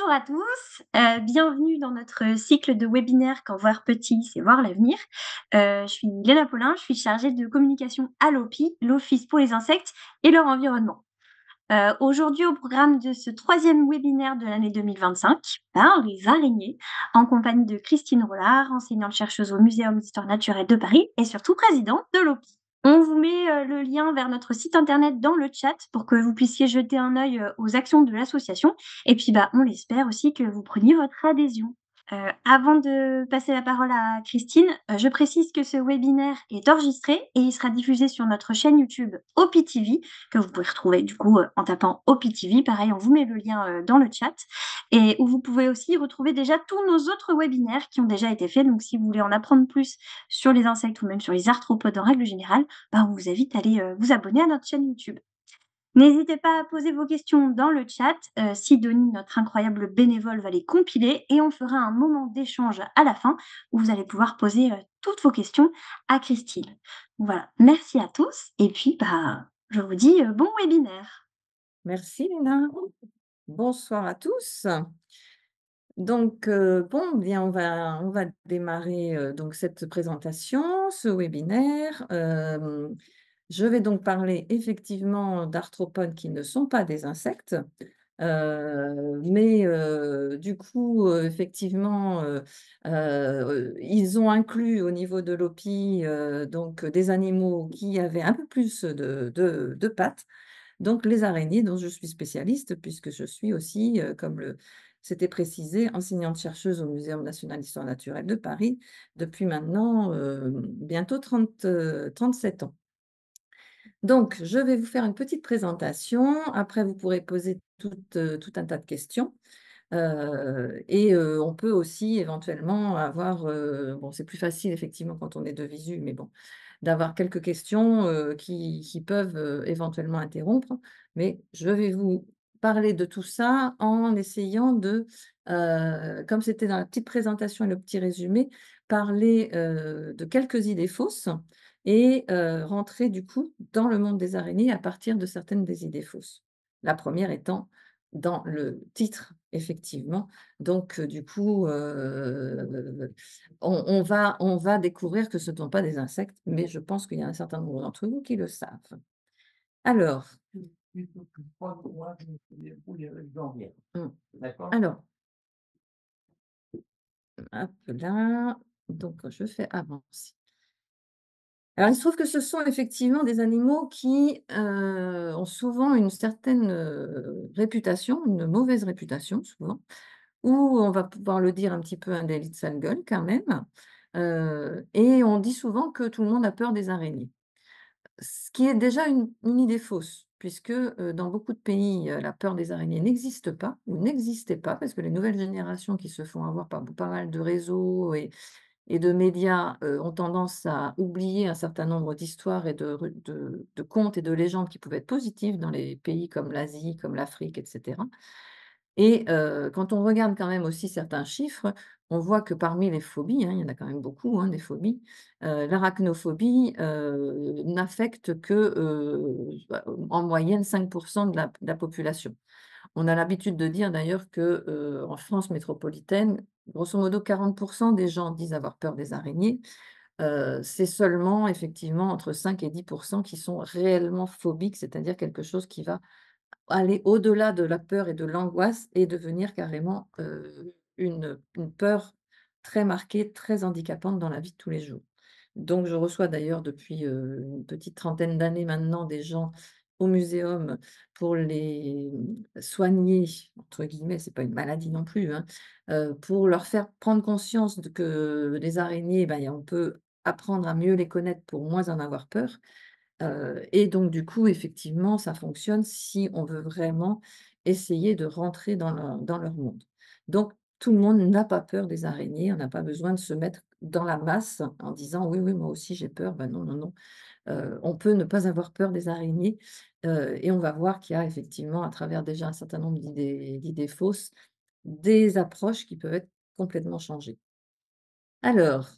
Bonjour à tous, bienvenue dans notre cycle de webinaires «Quand voir petit, c'est voir l'avenir». Je suis Léna Paulin, je suis chargée de communication à l'OPI, l'Office pour les insectes et leur environnement. Aujourd'hui au programme de ce troisième webinaire de l'année 2025, parle les araignées, en compagnie de Christine Rollard, enseignante-chercheuse au Muséum d'histoire naturelle de Paris et surtout présidente de l'OPI. On vous met le lien vers notre site internet dans le chat pour que vous puissiez jeter un œil aux actions de l'association. Et puis, on l'espère aussi que vous preniez votre adhésion. Avant de passer la parole à Christine, je précise que ce webinaire est enregistré et il sera diffusé sur notre chaîne YouTube OPI TV, que vous pouvez retrouver du coup en tapant OPI TV. Pareil, on vous met le lien dans le chat et où vous pouvez aussi retrouver déjà tous nos autres webinaires qui ont déjà été faits. Donc, si vous voulez en apprendre plus sur les insectes ou même sur les arthropodes en règle générale, on vous invite à aller vous abonner à notre chaîne YouTube. N'hésitez pas à poser vos questions dans le chat. Sidonie, notre incroyable bénévole, va les compiler et on fera un moment d'échange à la fin où vous allez pouvoir poser toutes vos questions à Christine. Donc voilà, merci à tous et puis je vous dis bon webinaire. Merci Léna. Bonsoir à tous. Donc, bon, bien, on va démarrer, donc cette présentation, ce webinaire. Je vais donc parler effectivement d'arthropodes qui ne sont pas des insectes, mais, du coup, effectivement, ils ont inclus au niveau de l'OPI, donc des animaux qui avaient un peu plus de pattes. Donc les araignées dont je suis spécialiste puisque je suis aussi, c'était précisé, enseignante-chercheuse au Muséum national d'histoire naturelle de Paris depuis maintenant, bientôt 37 ans. Donc je vais vous faire une petite présentation, après vous pourrez poser tout un tas de questions, on peut aussi éventuellement avoir, bon c'est plus facile effectivement quand on est de visu, mais bon, d'avoir quelques questions, qui peuvent, éventuellement interrompre. Mais je vais vous parler de tout ça en essayant de, comme c'était dans la petite présentation et le petit résumé, parler, de quelques idées fausses rentrer du coup dans le monde des araignées à partir de certaines des idées fausses. La première étant dans le titre, effectivement. Donc, du coup, on va découvrir que ce ne sont pas des insectes, mais je pense qu'il y a un certain nombre d'entre vous qui le savent. Alors, mmh, alors, hop là, donc je fais avancer. Alors, il se trouve que ce sont effectivement des animaux qui, ont souvent une certaine, réputation, une mauvaise réputation souvent, ou on va pouvoir le dire un petit peu un délit de sale gueule quand même, et on dit souvent que tout le monde a peur des araignées. Ce qui est déjà une idée fausse, puisque, dans beaucoup de pays, la peur des araignées n'existe pas ou n'existait pas, parce que les nouvelles générations qui se font avoir par pas mal de réseaux et de médias, ont tendance à oublier un certain nombre d'histoires et de contes et de légendes qui pouvaient être positives dans les pays comme l'Asie, comme l'Afrique, et cetera. Quand on regarde quand même aussi certains chiffres, on voit que parmi les phobies, hein, il y en a quand même beaucoup, hein, des phobies, l'arachnophobie, n'affecte que, en moyenne 5 de la population. On a l'habitude de dire d'ailleurs que, en France métropolitaine, grosso modo 40 des gens disent avoir peur des araignées. C'est seulement effectivement entre 5 et 10 qui sont réellement phobiques, c'est-à-dire quelque chose qui va aller au-delà de la peur et de l'angoisse et devenir carrément, une peur très marquée, très handicapante dans la vie de tous les jours. Donc je reçois d'ailleurs depuis, une petite trentaine d'années maintenant des gens au muséum pour les, «soigner» entre guillemets, c'est pas une maladie non plus, hein, pour leur faire prendre conscience que les araignées, on peut apprendre à mieux les connaître pour moins en avoir peur. Et donc du coup, effectivement, ça fonctionne si on veut vraiment essayer de rentrer dans leur monde. Donc tout le monde n'a pas peur des araignées, on n'a pas besoin de se mettre dans la masse en disant: «Oui, oui, moi aussi j'ai peur». Ben non, non, non, on peut ne pas avoir peur des araignées, et on va voir qu'il y a effectivement, à travers déjà un certain nombre d'idées fausses, des approches qui peuvent être complètement changées. Alors,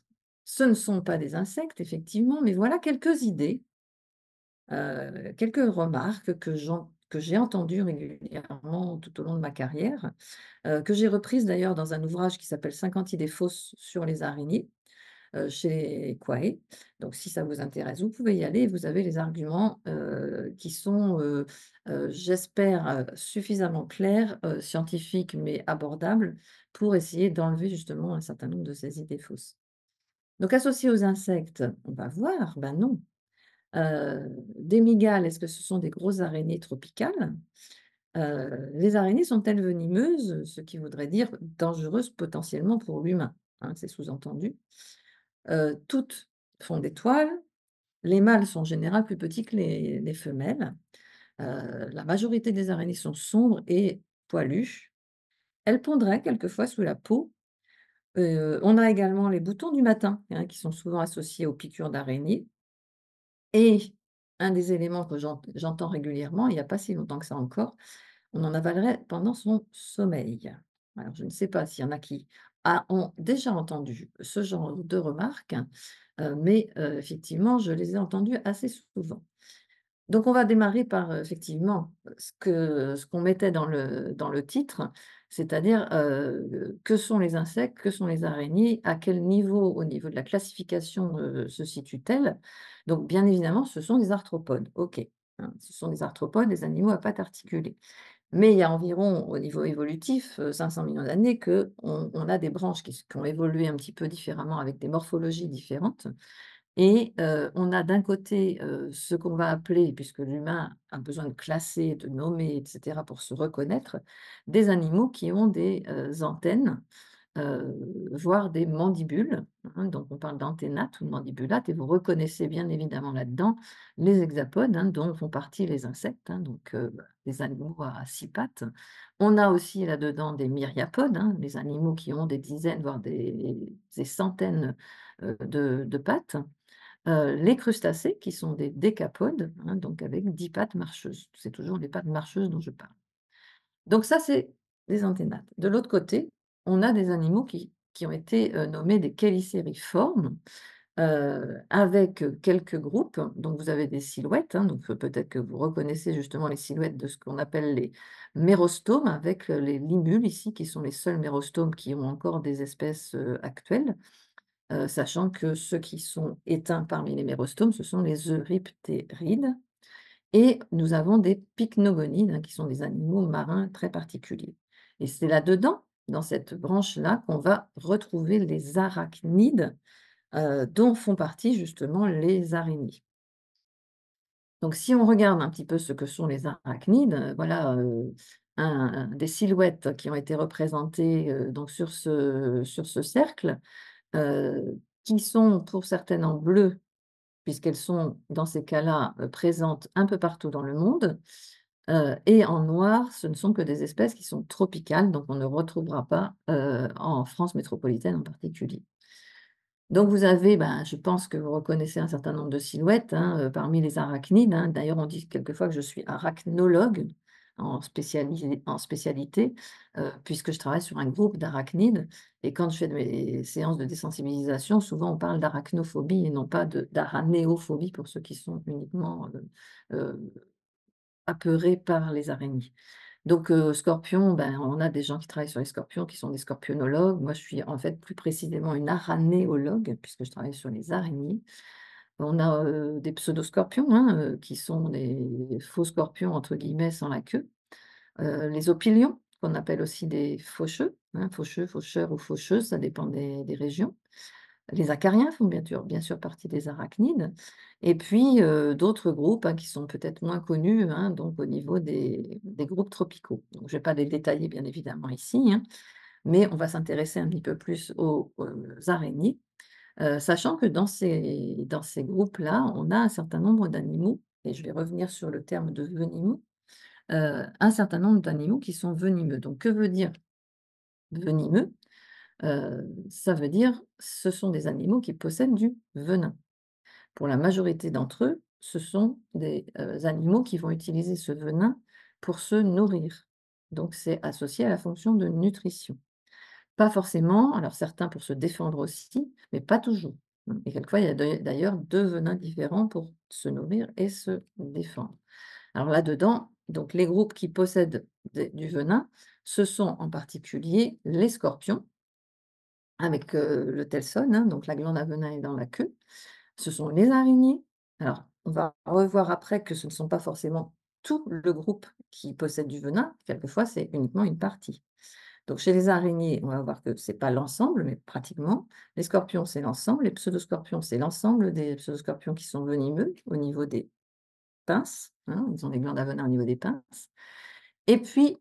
ce ne sont pas des insectes effectivement, mais voilà quelques idées quelques remarques que j'ai entendues régulièrement tout au long de ma carrière, que j'ai reprises d'ailleurs dans un ouvrage qui s'appelle «50 idées fausses sur les araignées», chez Quae. Donc si ça vous intéresse, vous pouvez y aller et vous avez les arguments, qui sont, j'espère, suffisamment clairs, scientifiques mais abordables pour essayer d'enlever justement un certain nombre de ces idées fausses. Donc associé aux insectes, on va voir, ben non. Des mygales, est-ce que ce sont des grosses araignées tropicales? Les araignées sont-elles venimeuses? Ce qui voudrait dire dangereuses potentiellement pour l'humain, hein, c'est sous-entendu. Toutes font des toiles. Les mâles sont en général plus petits que les femelles. La majorité des araignées sont sombres et poilues. Elles pondraient quelquefois sous la peau. On a également les boutons du matin, hein, qui sont souvent associés aux piqûres d'araignées. Et un des éléments que j'entends régulièrement, il n'y a pas si longtemps que ça encore, on en avalerait pendant son sommeil. Alors je ne sais pas s'il y en a qui ont déjà entendu ce genre de remarques, mais effectivement, je les ai entendues assez souvent. Donc on va démarrer par, effectivement, ce qu'on mettait dans le titre, c'est-à-dire, que sont les insectes? Que sont les araignées? À quel niveau, au niveau de la classification, se situent-elles? Donc bien évidemment, ce sont des arthropodes, OK, hein, ce sont des arthropodes, des animaux à pattes articulées. Mais il y a environ, au niveau évolutif, 500 millions d'années qu'on a des branches qui ont évolué un petit peu différemment avec des morphologies différentes et on a d'un côté, ce qu'on va appeler, puisque l'humain a besoin de classer, de nommer et cetera pour se reconnaître, des animaux qui ont des, antennes, voire des mandibules, hein. Donc on parle d'anténates ou de mandibulates et vous reconnaissez bien évidemment là-dedans les hexapodes, hein, dont font partie les insectes, hein, donc les animaux à 6 pattes. On a aussi là-dedans des myriapodes, hein, les animaux qui ont des dizaines, voire des centaines, de pattes. Les crustacés qui sont des décapodes, hein, donc avec 10 pattes marcheuses. C'est toujours les pattes marcheuses dont je parle. Donc ça, c'est des anténates. De l'autre côté, on a des animaux qui ont été, nommés des chélicériformes, avec, quelques groupes. Donc vous avez des silhouettes, hein, donc peut-être que vous reconnaissez justement les silhouettes de ce qu'on appelle les mérostomes avec, les limules ici, qui sont les seuls mérostomes qui ont encore des espèces, actuelles. Sachant que ceux qui sont éteints parmi les mérostomes, ce sont les euryptérides et nous avons des pycnogonides, hein, qui sont des animaux marins très particuliers et c'est là-dedans, dans cette branche-là, qu'on va retrouver les arachnides, dont font partie justement les araignées. Donc si on regarde un petit peu ce que sont les arachnides, voilà, des silhouettes qui ont été représentées, donc sur ce cercle. Qui sont pour certaines en bleu, puisqu'elles sont dans ces cas-là, présentes un peu partout dans le monde, et en noir, ce ne sont que des espèces qui sont tropicales, donc on ne retrouvera pas, en France métropolitaine en particulier. Donc vous avez, ben, je pense que vous reconnaissez un certain nombre de silhouettes, hein, parmi les arachnides, hein. D'ailleurs, on dit quelquefois que je suis arachnologue en spécialité, puisque je travaille sur un groupe d'arachnides et quand je fais mes séances de désensibilisation, souvent on parle d'arachnophobie et non pas d'aranéophobie pour ceux qui sont uniquement, heu, apeurés par les araignées. Donc, scorpions, ben, on a des gens qui travaillent sur les scorpions, qui sont des scorpionologues. Moi, je suis en fait plus précisément une aranéologue, puisque je travaille sur les araignées. On a, des pseudoscorpions, hein, qui sont des «faux scorpions» entre guillemets sans la queue. Les opilions, qu'on appelle aussi des faucheux, hein, faucheux, faucheurs ou faucheuses, ça dépend des régions. Les acariens font bien sûr partie des arachnides et puis, d'autres groupes, hein, qui sont peut-être moins connus, hein, donc au niveau des groupes tropicaux. Donc je ne vais pas les détailler bien évidemment ici, hein, mais on va s'intéresser un petit peu plus aux araignées, sachant que dans ces groupes-là, on a un certain nombre d'animaux et je vais revenir sur le terme de venimeux, un certain nombre d'animaux qui sont venimeux. Donc que veut dire venimeux? Ça veut dire, ce sont des animaux qui possèdent du venin. Pour la majorité d'entre eux, ce sont des, animaux qui vont utiliser ce venin pour se nourrir. Donc c'est associé à la fonction de nutrition. Pas forcément, alors certains pour se défendre aussi, mais pas toujours. Et quelquefois, il y a d'ailleurs 2 venins différents pour se nourrir et se défendre. Alors là-dedans, Donc les groupes qui possèdent du venin, ce sont en particulier les scorpions, avec le telson, hein, donc la glande à venin est dans la queue. Ce sont les araignées. Alors, on va revoir après que ce ne sont pas forcément tout le groupe qui possède du venin, quelquefois c'est uniquement une partie. Donc chez les araignées, on va voir que c'est pas l'ensemble, mais pratiquement. Les scorpions, c'est l'ensemble. Les pseudoscorpions, c'est l'ensemble des pseudoscorpions qui sont venimeux au niveau des pinces, hein, ils ont des glandes à venin au niveau des pinces. Et puis,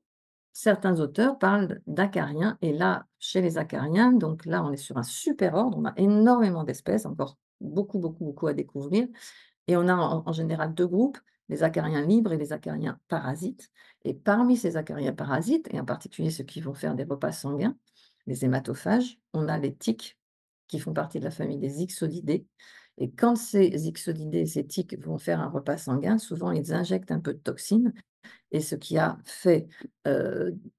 certains auteurs parlent d'acariens, et là, chez les acariens, donc là, on est sur un super ordre, on a énormément d'espèces, encore beaucoup, beaucoup, beaucoup à découvrir. Et on a en général 2 groupes, les acariens libres et les acariens parasites. Et parmi ces acariens parasites, et en particulier ceux qui vont faire des repas sanguins, les hématophages, on a les tiques qui font partie de la famille des Ixodidés. Et quand ces Ixodidés, ces tiques vont faire un repas sanguin, souvent ils injectent un peu de toxines, et ce qui a fait,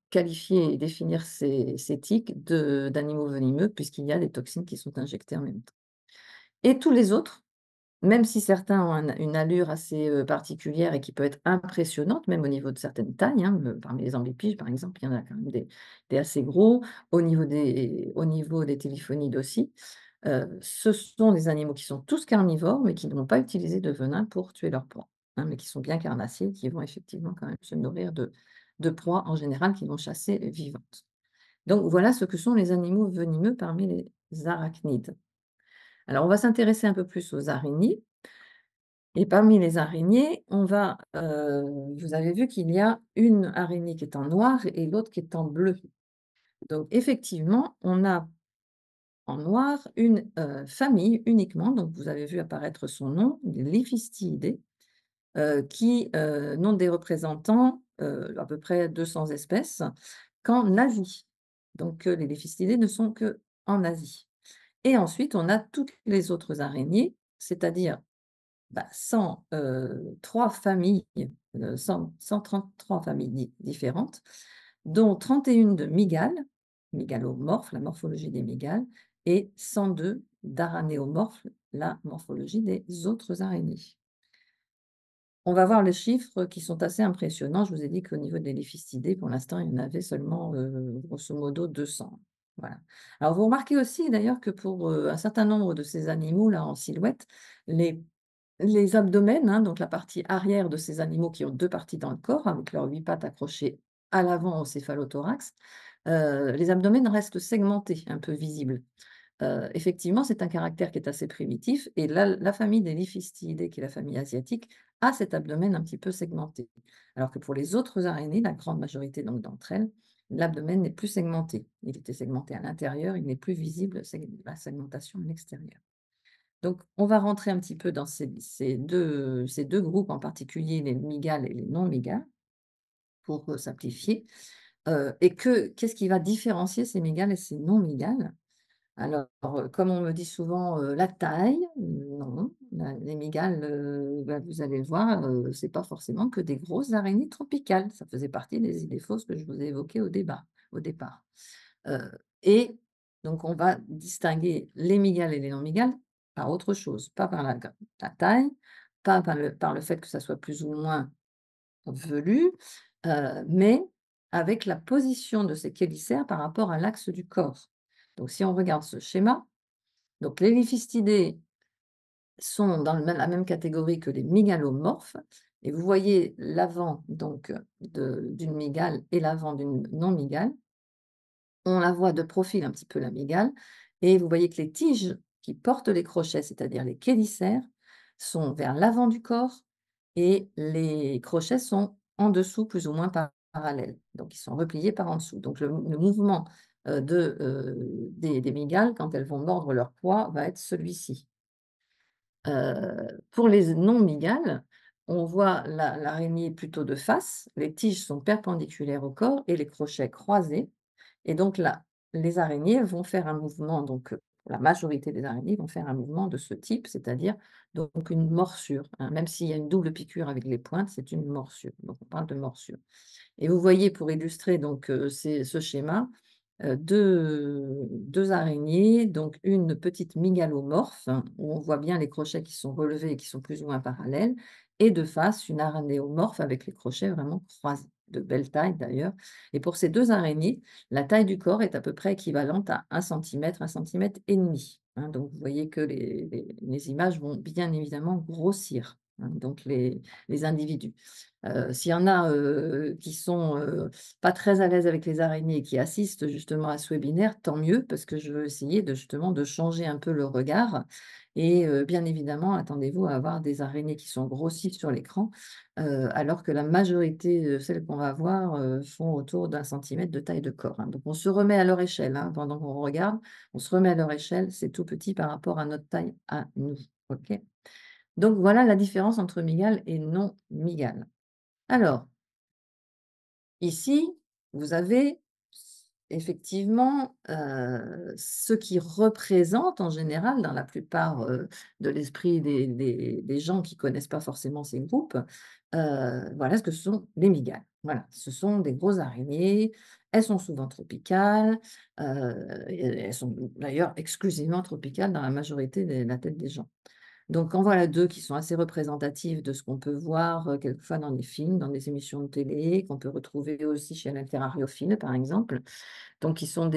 qualifier et définir ces tiques d'animaux venimeux, puisqu'il y a des toxines qui sont injectées en même temps. Et tous les autres, même si certains ont une allure assez, particulière et qui peut être impressionnante, même au niveau de certaines tailles, hein, parmi les amblypyges, par exemple, il y en a quand même des assez gros. Au niveau des téliphonides aussi. Ce sont des animaux qui sont tous carnivores, mais qui ne vont pas utiliser de venin pour tuer leurs proies, hein, mais qui sont bien carnassiers, qui vont effectivement quand même se nourrir de proies, en général, qu'ils vont chasser vivantes. Donc voilà ce que sont les animaux venimeux parmi les arachnides. Alors on va s'intéresser un peu plus aux araignées. Et parmi les araignées, vous avez vu qu'il y a une araignée qui est en noir et l'autre qui est en bleu. Donc effectivement, on a en noir une, famille uniquement, donc vous avez vu apparaître son nom, les Liphistiidae, qui, n'ont des représentants, à peu près 200 espèces, qu'en Asie. Donc, les Liphistiidae ne sont qu'en Asie. Et ensuite, on a toutes les autres araignées, c'est-à-dire 103 familles, 133 familles différentes, dont 31 de mygales, mygalomorphes, la morphologie des mygales, et 102 d'aranéomorphes, la morphologie des autres araignées. On va voir les chiffres qui sont assez impressionnants. Je vous ai dit qu'au niveau des Liphistidae, pour l'instant, il y en avait seulement, grosso modo 200. Voilà. Alors vous remarquez aussi d'ailleurs que pour, un certain nombre de ces animaux-là en silhouette, les les abdomens, hein, donc la partie arrière de ces animaux qui ont 2 parties dans le corps, avec leurs 8 pattes accrochées à l'avant au céphalothorax, les abdomens restent segmentés, un peu visibles. Effectivement, c'est un caractère qui est assez primitif, et la famille des Liphistidae, qui est la famille asiatique, a cet abdomen un petit peu segmenté. Alors que pour les autres araignées, la grande majorité donc d'entre elles, l'abdomen n'est plus segmenté. Il était segmenté à l'intérieur, il n'est plus visible, la segmentation à l'extérieur. Donc, on va rentrer un petit peu dans ces deux groupes en particulier, les mygales et les non-mygales, pour simplifier. Et qu'est-ce qui va différencier ces mygales et ces non-mygales? Alors, comme on me dit souvent, la taille, non, les mygales, vous allez le voir, c'est pas forcément que des grosses araignées tropicales. Ça faisait partie des idées fausses que je vous ai évoquées au départ. Heu et donc on va distinguer les mygales et les non-mygales par autre chose, pas par la taille, pas par le fait que ça soit plus ou moins velu, mais avec la position de ces chélicères par rapport à l'axe du corps. Donc si on regarde ce schéma, donc les Liphistidae sont dans la même catégorie que les mygalomorphes, et vous voyez l'avant donc d'une mygale et l'avant d'une non-mygale. On la voit de profil un petit peu, la mygale, et vous voyez que les tiges qui portent les crochets, c'est-à-dire les chélicères, sont vers l'avant du corps, et les crochets sont en dessous, plus ou moins parallèles. Donc ils sont repliés par en dessous. Donc le mouvement, des mygales, quand elles vont mordre leur proie, va être celui-ci. Pour les non-mygales, on voit l'araignée plutôt de face, les tiges sont perpendiculaires au corps et les crochets croisés, et donc là, les araignées vont faire un mouvement, donc la majorité des araignées vont faire un mouvement de ce type, c'est-à-dire donc une morsure, hein. Même s'il y a une double piqûre avec les pointes, c'est une morsure, donc on parle de morsure. Et vous voyez, pour illustrer donc ce schéma, 2 araignées, donc une petite mygalomorphe, hein, où on voit bien les crochets qui sont relevés et qui sont plus ou moins parallèles, et de face, une aranéomorphe avec les crochets vraiment croisés, de belle taille d'ailleurs. Et pour ces 2 araignées, la taille du corps est à peu près équivalente à 1 cm, 1 cm et demi, hein. Donc vous voyez que les images vont bien évidemment grossir, hein, donc les individus. S'il y en a, qui sont, pas très à l'aise avec les araignées et qui assistent justement à ce webinaire, tant mieux parce que je veux essayer de justement de changer un peu le regard et bien évidemment, attendez-vous à avoir des araignées qui sont grossies sur l'écran, alors que la majorité, celles qu'on va voir, font autour d'1 cm de taille de corps, hein. Donc on se remet à leur échelle, hein, pendant qu'on regarde, on se remet à leur échelle, c'est tout petit par rapport à notre taille à nous, OK? Donc voilà la différence entre mygale et non mygale. Alors, ici, vous avez effectivement, ce qui représente en général dans la plupart, de l'esprit des gens qui connaissent pas forcément ces groupes, voilà ce que sont les mygales. Voilà, ce sont des grosses araignées, elles sont souvent tropicales, et elles sont d'ailleurs exclusivement tropicales dans la majorité de la tête des gens. Donc en voilà 2 qui sont assez représentatives de ce qu'on peut voir, quelquefois dans des films, dans des émissions de télé, qu'on peut retrouver aussi chez un terrariophile, par exemple. Donc ils sont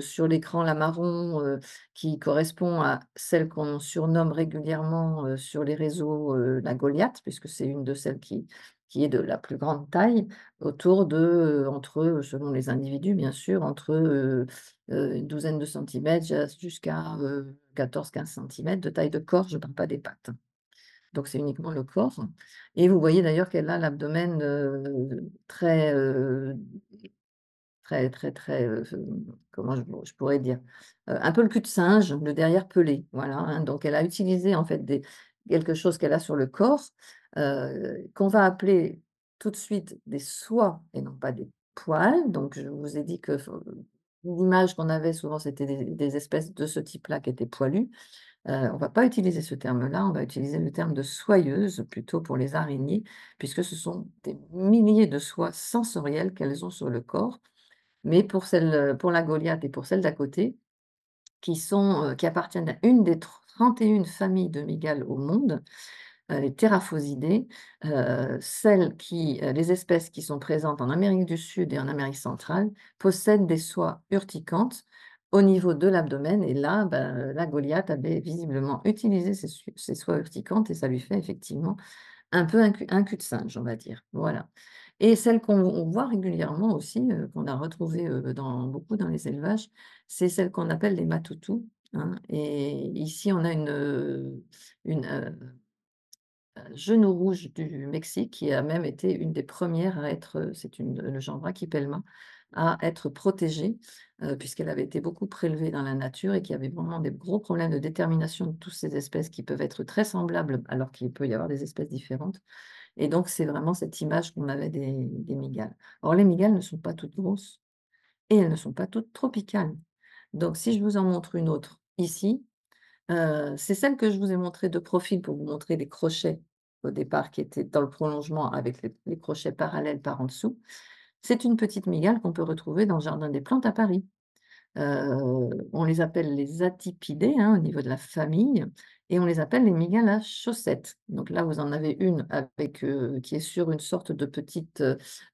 sur l'écran, la marron, qui correspond à celle qu'on surnomme régulièrement, sur les réseaux, la Goliath, puisque c'est une de celles qui est de la plus grande taille, autour de, selon les individus bien sûr, entre, une douzaine de centimètres jusqu'à, 14-15 cm de taille de corps, je ne parle pas des pattes. Donc c'est uniquement le corps et vous voyez d'ailleurs qu'elle a l'abdomen, très, très, très, très, comment je pourrais dire? Un peu le cul de singe, le derrière pelé, voilà, hein. Donc elle a utilisé en fait quelque chose qu'elle a sur le corps, qu'on va appeler tout de suite des soies et non pas des poils. Donc je vous ai dit que l'image qu'on avait souvent, c'était des espèces de ce type-là qui étaient poilues. On va pas utiliser ce terme-là, on va utiliser le terme de soyeuse plutôt pour les araignées, puisque ce sont des milliers de soies sensorielles qu'elles ont sur le corps. Mais pour pour la Goliath et pour celle d'à côté, qui appartiennent à une des 31 familles de mygales au monde, les Theraphosidae, les espèces qui sont présentes en Amérique du Sud et en Amérique centrale possèdent des soies urticantes au niveau de l'abdomen et là, la Goliath avait visiblement utilisé ces soies urticantes et ça lui fait effectivement un peu un cul-de-singe, on va dire, voilà. Et celle on voit régulièrement aussi, qu'on a retrouvée, dans les élevages, c'est celle qu'on appelle les mattoutous, hein et ici on a genou rouge du Mexique qui a même été une des premières à être, c'est le genre Brachypelma, à être protégée, puisqu'elle avait été beaucoup prélevée dans la nature et qu'il y avait vraiment des gros problèmes de détermination de toutes ces espèces qui peuvent être très semblables alors qu'il peut y avoir des espèces différentes. Et donc, c'est vraiment cette image qu'on avait des mygales. Or, les mygales ne sont pas toutes grosses et elles ne sont pas toutes tropicales. Donc, si je vous en montre une autre ici, c'est celle que je vous ai montrée de profil pour vous montrer les crochets au départ qui étaient dans le prolongement avec les crochets parallèles par en dessous. C'est une petite mygale qu'on peut retrouver dans le jardin des plantes à Paris. On les appelle les Atypidés, hein, au niveau de la famille et on les appelle les mygales à chaussettes. Donc là, vous en avez une avec, qui est sur une sorte de petite,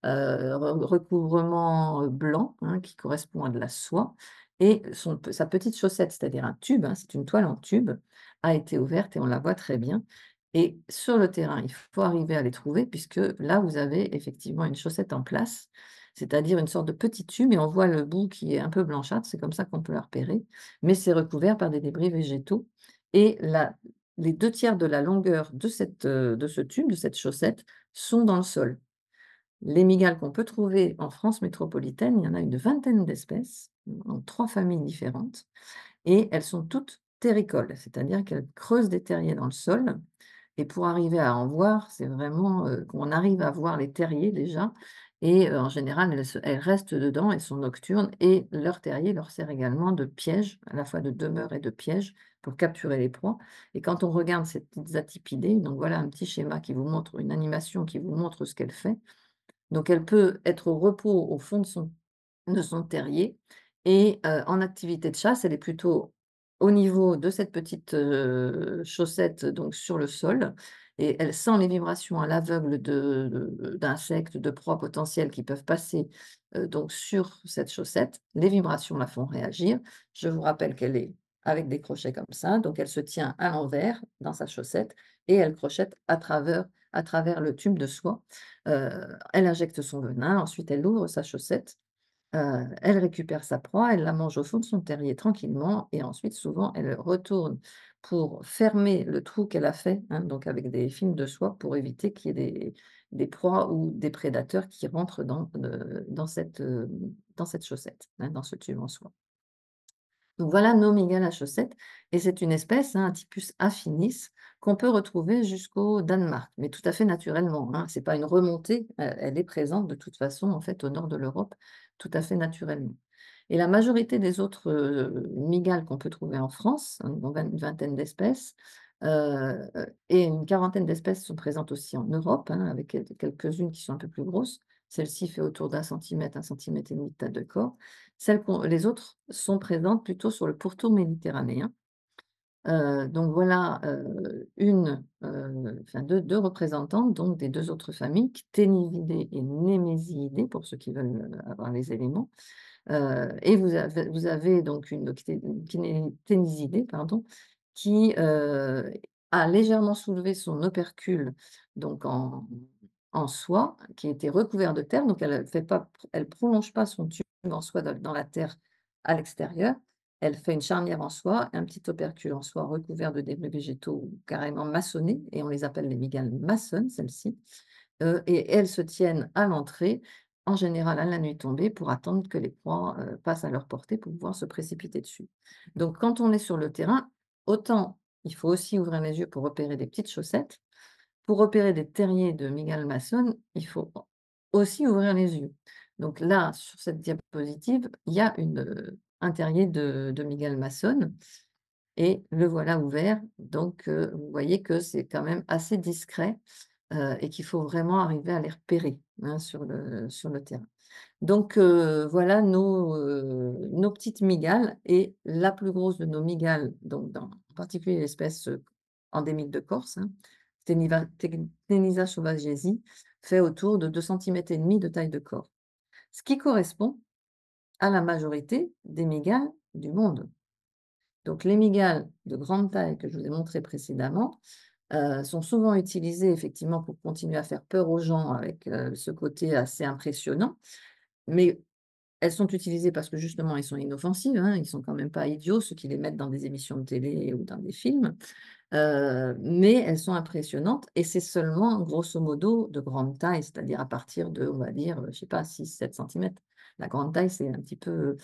recouvrement, blanc, hein, qui correspond à de la soie et sa petite chaussette, c'est-à-dire un tube, hein, c'est une toile en tube, a été ouverte et on la voit très bien et sur le terrain, il faut arriver à les trouver puisque là, vous avez effectivement une chaussette en place, c'est-à-dire une sorte de petit tube et on voit le bout qui est un peu blanchâtre, c'est comme ça qu'on peut la repérer, mais c'est recouvert par des débris végétaux et les 2 tiers de la longueur de ce tube, de cette chaussette, sont dans le sol. Les mygales qu'on peut trouver en France métropolitaine, il y en a une vingtaine d'espèces, dans 3 familles différentes et elles sont toutes terricoles, c'est-à-dire qu'elles creusent des terriers dans le sol et pour arriver à en voir, c'est vraiment, qu'on arrive à voir les terriers déjà et en général, elles restent dedans, elles sont nocturnes et leur terrier leur sert également de piège, à la fois de demeure et de piège pour capturer les proies et quand on regarde ces petites Atypidées, donc voilà un petit schéma qui vous montre une animation qui vous montre ce qu'elle fait. Donc elle peut être au repos au fond de son terrier et en activité de chasse, elle est plutôt au niveau de cette petite, chaussette donc sur le sol et elle sent les vibrations à l'aveugle d'insectes, de proies potentielles qui peuvent passer, donc sur cette chaussette. Les vibrations la font réagir. Je vous rappelle qu'elle est avec des crochets comme ça, donc elle se tient à l'envers dans sa chaussette et elle crochette à travers le tube de soie. Elle injecte son venin, ensuite elle ouvre sa chaussette. Elle récupère sa proie, elle la mange au fond de son terrier tranquillement et ensuite souvent elle retourne pour fermer le trou qu'elle a fait, hein, donc avec des fils de soie pour éviter qu'il y ait des proies ou des prédateurs qui rentrent dans cette chaussette, hein, dans ce tube en soie. Donc voilà nos mygales à chaussettes et c'est une espèce, hein, un Typus affinis, qu'on peut retrouver jusqu'au Danemark, mais tout à fait naturellement, hein. C'est pas une remontée, elle est présente de toute façon, en fait, au nord de l'Europe, tout à fait naturellement. Et la majorité des autres, mygales qu'on peut trouver en France, hein, une vingtaine d'espèces, heu et une quarantaine d'espèces sont présentes aussi en Europe, hein, avec quelques-unes qui sont un peu plus grosses. Celle-ci fait autour d'1 cm, 1 cm et demi de taille de corps. Les autres sont présentes plutôt sur le pourtour méditerranéen. Donc voilà, enfin 2 représentantes donc des 2 autres familles, Ctenizidae et Nemesiidae pour ceux qui veulent, avoir les éléments. Et vous avez donc une ténisidée, pardon, qui, a légèrement soulevé son opercule, donc en soie, qui était recouvert de terre, donc elle prolonge pas son tube en soie dans la terre à l'extérieur. Elle fait une charnière en soie, un petit opercule en soie recouvert de débris végétaux carrément maçonnés et on les appelle les mygales maçonnes, celles-ci. Et elles se tiennent à l'entrée, en général à la nuit tombée, pour attendre que les proies, passent à leur portée pour pouvoir se précipiter dessus. Donc quand on est sur le terrain, autant il faut aussi ouvrir les yeux pour repérer des petites chaussettes. Pour repérer des terriers de mygales maçonnes, il faut aussi ouvrir les yeux. Donc là, sur cette diapositive, il y a un terrier de mygale maçonne et le voilà ouvert. Donc vous voyez que c'est quand même assez discret, et qu'il faut vraiment arriver à les repérer, hein, sur le terrain. Donc voilà nos petites mygales et la plus grosse de nos mygales, donc en particulier l'espèce, endémique de Corse, hein, Ctenisa sauvagesi, fait autour de 2 cm et demi de taille de corps. Ce qui correspond à la majorité des mygales du monde. Donc les mygales de grande taille que je vous ai montrées précédemment, sont souvent utilisées effectivement pour continuer à faire peur aux gens avec, ce côté assez impressionnant. Mais elles sont utilisées parce que justement, ils sont inoffensives, hein, ils sont quand même pas idiots, ceux qui les mettent dans des émissions de télé ou dans des films. Mais elles sont impressionnantes et c'est seulement grosso modo de grande taille, c'est-à-dire à partir de, on va dire, je sais pas 6-7 cm. La grande taille, c'est un petit peu,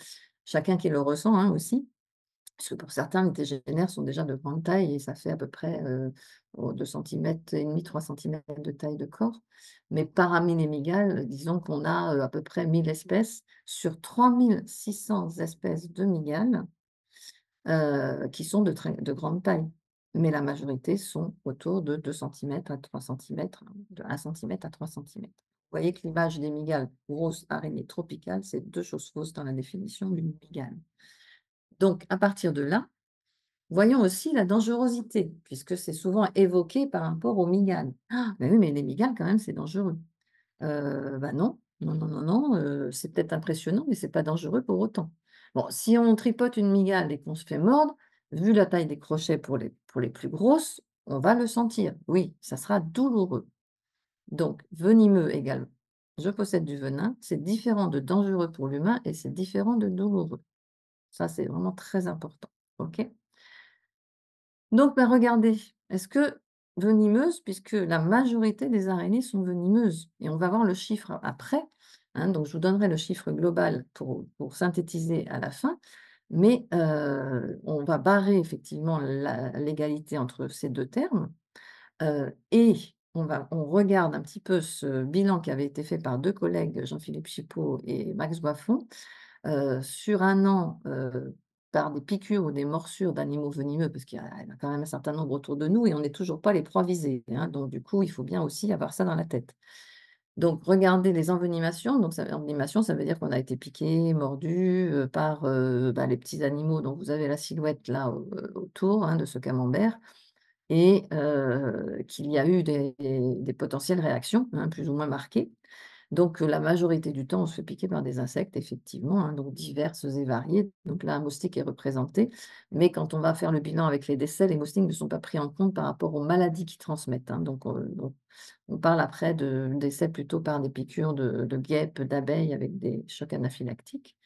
chacun qui le ressent, hein, aussi. Parce que pour certains, les tégénaires sont déjà de grande taille et ça fait à peu près, 2 cm et demi, 3 cm de taille de corps. Mais parmi les mygales, disons qu'on a, à peu près 1000 espèces sur 3600 espèces de mygales, qui sont de grande taille. Mais la majorité sont autour de 2 centimètres à 3 centimètres, de 1 cm à 3 centimètres. Vous voyez que l'image des mygales grosses araignées tropicales, c'est 2 choses fausses dans la définition d'une mygale. Donc à partir de là, voyons aussi la dangerosité, puisque c'est souvent évoqué par rapport aux mygales. «Ah, mais oui, mais les mygales quand même, c'est dangereux». Bah non, non, non, non, non, c'est peut-être impressionnant, mais c'est pas dangereux pour autant. Bon, si on tripote une mygale et qu'on se fait mordre, vu la taille des crochets pour les plus grosses, on va le sentir. Oui, ça sera douloureux. Donc venimeux égale je possède du venin, c'est différent de dangereux pour l'humain et c'est différent de douloureux. Ça, c'est vraiment très important. OK? Donc, bah, regardez, est-ce que venimeuses, puisque la majorité des araignées sont venimeuses et on va voir le chiffre après, hein, donc je vous donnerai le chiffre global pour synthétiser à la fin, mais on va barrer effectivement l'égalité entre ces 2 termes, et on regarde un petit peu ce bilan qui avait été fait par 2 collègues, Jean-Philippe Chipeau et Max Boiffon, sur 1 an, par des piqûres ou des morsures d'animaux venimeux, parce qu'il y a quand même un certain nombre autour de nous et on n'est toujours pas les proies visées, hein, donc du coup, il faut bien aussi avoir ça dans la tête. Donc regardez les envenimations, donc envenimation, ça veut dire qu'on a été piqué, mordu, par, bah, les petits animaux dont vous avez la silhouette là, autour, hein, de ce camembert et qu'il y a eu des potentielles réactions, hein, plus ou moins marquées. Donc, la majorité du temps, on se fait piquer par des insectes effectivement, hein, donc diverses et variées. Donc là, un moustique est représenté, mais quand on va faire le bilan avec les décès, les moustiques ne sont pas pris en compte par rapport aux maladies qu'ils transmettent, hein. Donc on parle après de décès plutôt par des piqûres de guêpes, d'abeilles avec des chocs anaphylactiques.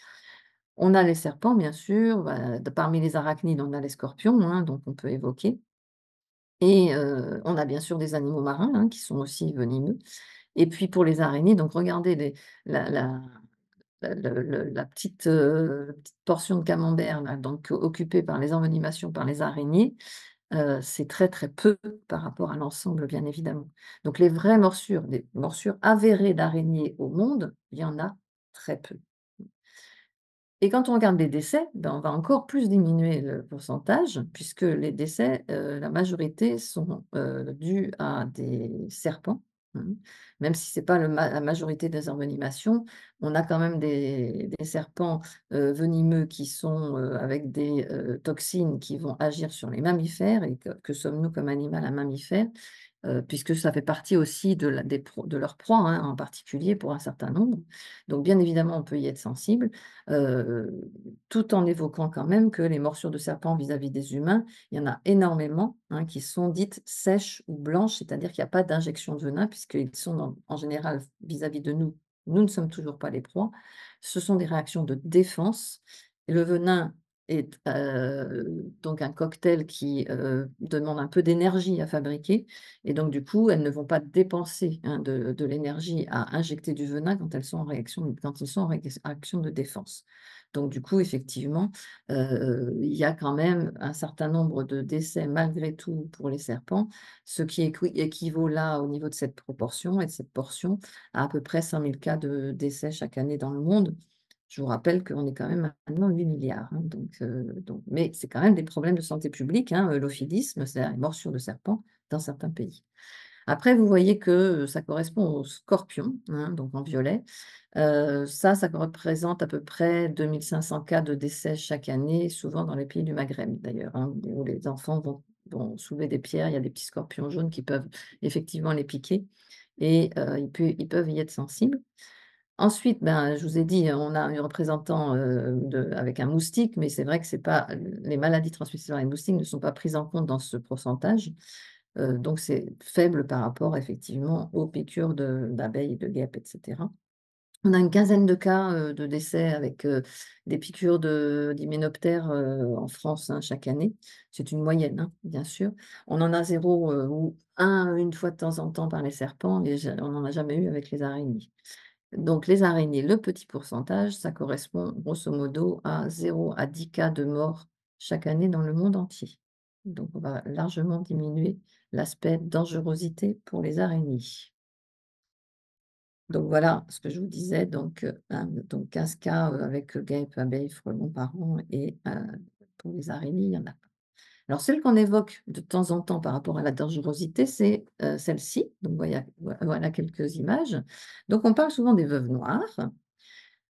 On a les serpents bien sûr, bah, parmi les arachnides, on a les scorpions, hein, donc on peut évoquer et on a bien sûr des animaux marins, hein, qui sont aussi venimeux et puis pour les araignées, donc regardez la la la petite portion de camembert là, donc occupée par les envenimations par les araignées, c'est très, très peu par rapport à l'ensemble, bien évidemment. Donc les vraies morsures, des morsures avérées d'araignées au monde, il y en a très peu. Et quand on regarde les décès, ben, on va encore plus diminuer le pourcentage puisque les décès, la majorité sont, dus à des serpents, mmh, même si c'est pas la majorité des envenimations, on a quand même des serpents, venimeux qui sont, avec des, toxines qui vont agir sur les mammifères et que sommes-nous comme animal un mammifère? Puisque ça fait partie aussi de leur proie, hein, en particulier pour un certain nombre. Donc bien évidemment, on peut y être sensible, heu, tout en évoquant quand même que les morsures de serpent vis-à-vis des humains, il y en a énormément, hein, qui sont dites sèches ou blanches, c'est-à-dire qu'il y a pas d'injection de venin puisqu'ils sont en général vis-à-vis de nous, nous ne sommes toujours pas les proies. Ce sont des réactions de défense et le venin est, donc un cocktail qui, demande un peu d'énergie à fabriquer et donc du coup, elles ne vont pas dépenser, hein, de l'énergie à injecter du venin quand ils sont en réaction de défense. Donc du coup, effectivement, il y a quand même un certain nombre de décès malgré tout pour les serpents, ce qui équivaut là, au niveau de cette proportion et de cette portion, à peu près 100 000 cas de décès chaque année dans le monde. Je vous rappelle qu'on est quand même maintenant 8 000 000 hein, donc mais c'est quand même des problèmes de santé publique, hein, l'ophilisme, c'est-à-dire les morsures de serpents dans certains pays. Après, vous voyez que, ça correspond aux scorpions, hein, donc en violet. Ça représente à peu près 2 500 cas de décès chaque année, souvent dans les pays du Maghreb d'ailleurs, hein, où les enfants vont soulever des pierres. Il y a des petits scorpions jaunes qui peuvent effectivement les piquer et ils peuvent y être sensibles. Ensuite, ben, je vous ai dit, on a un représentant, avec un moustique, mais c'est vrai que c'est pas les maladies transmises par les moustiques ne sont pas prises en compte dans ce pourcentage. Donc c'est faible par rapport effectivement aux piqûres d'abeilles, de guêpes et cetera. On a une quinzaine de cas, de décès avec, des piqûres d'hyménoptères, en France, hein, chaque année. C'est une moyenne, hein, bien sûr. On en a zéro ou une fois de temps en temps par les serpents et on n'en a jamais eu avec les araignées. Donc les araignées, le petit pourcentage, ça correspond grosso modo à 0 à 10 cas de mort chaque année dans le monde entier. Donc on va largement diminuer l'aspect dangerosité pour les araignées. Donc voilà ce que je vous disais, donc 15 cas, avec, guêpes, abeilles, frelons par an et pour les araignées, il y en a pas. Alors celle qu'on évoque de temps en temps par rapport à la dangerosité, c'est, celle-ci. Donc voilà quelques images. Donc on parle souvent des veuves noires.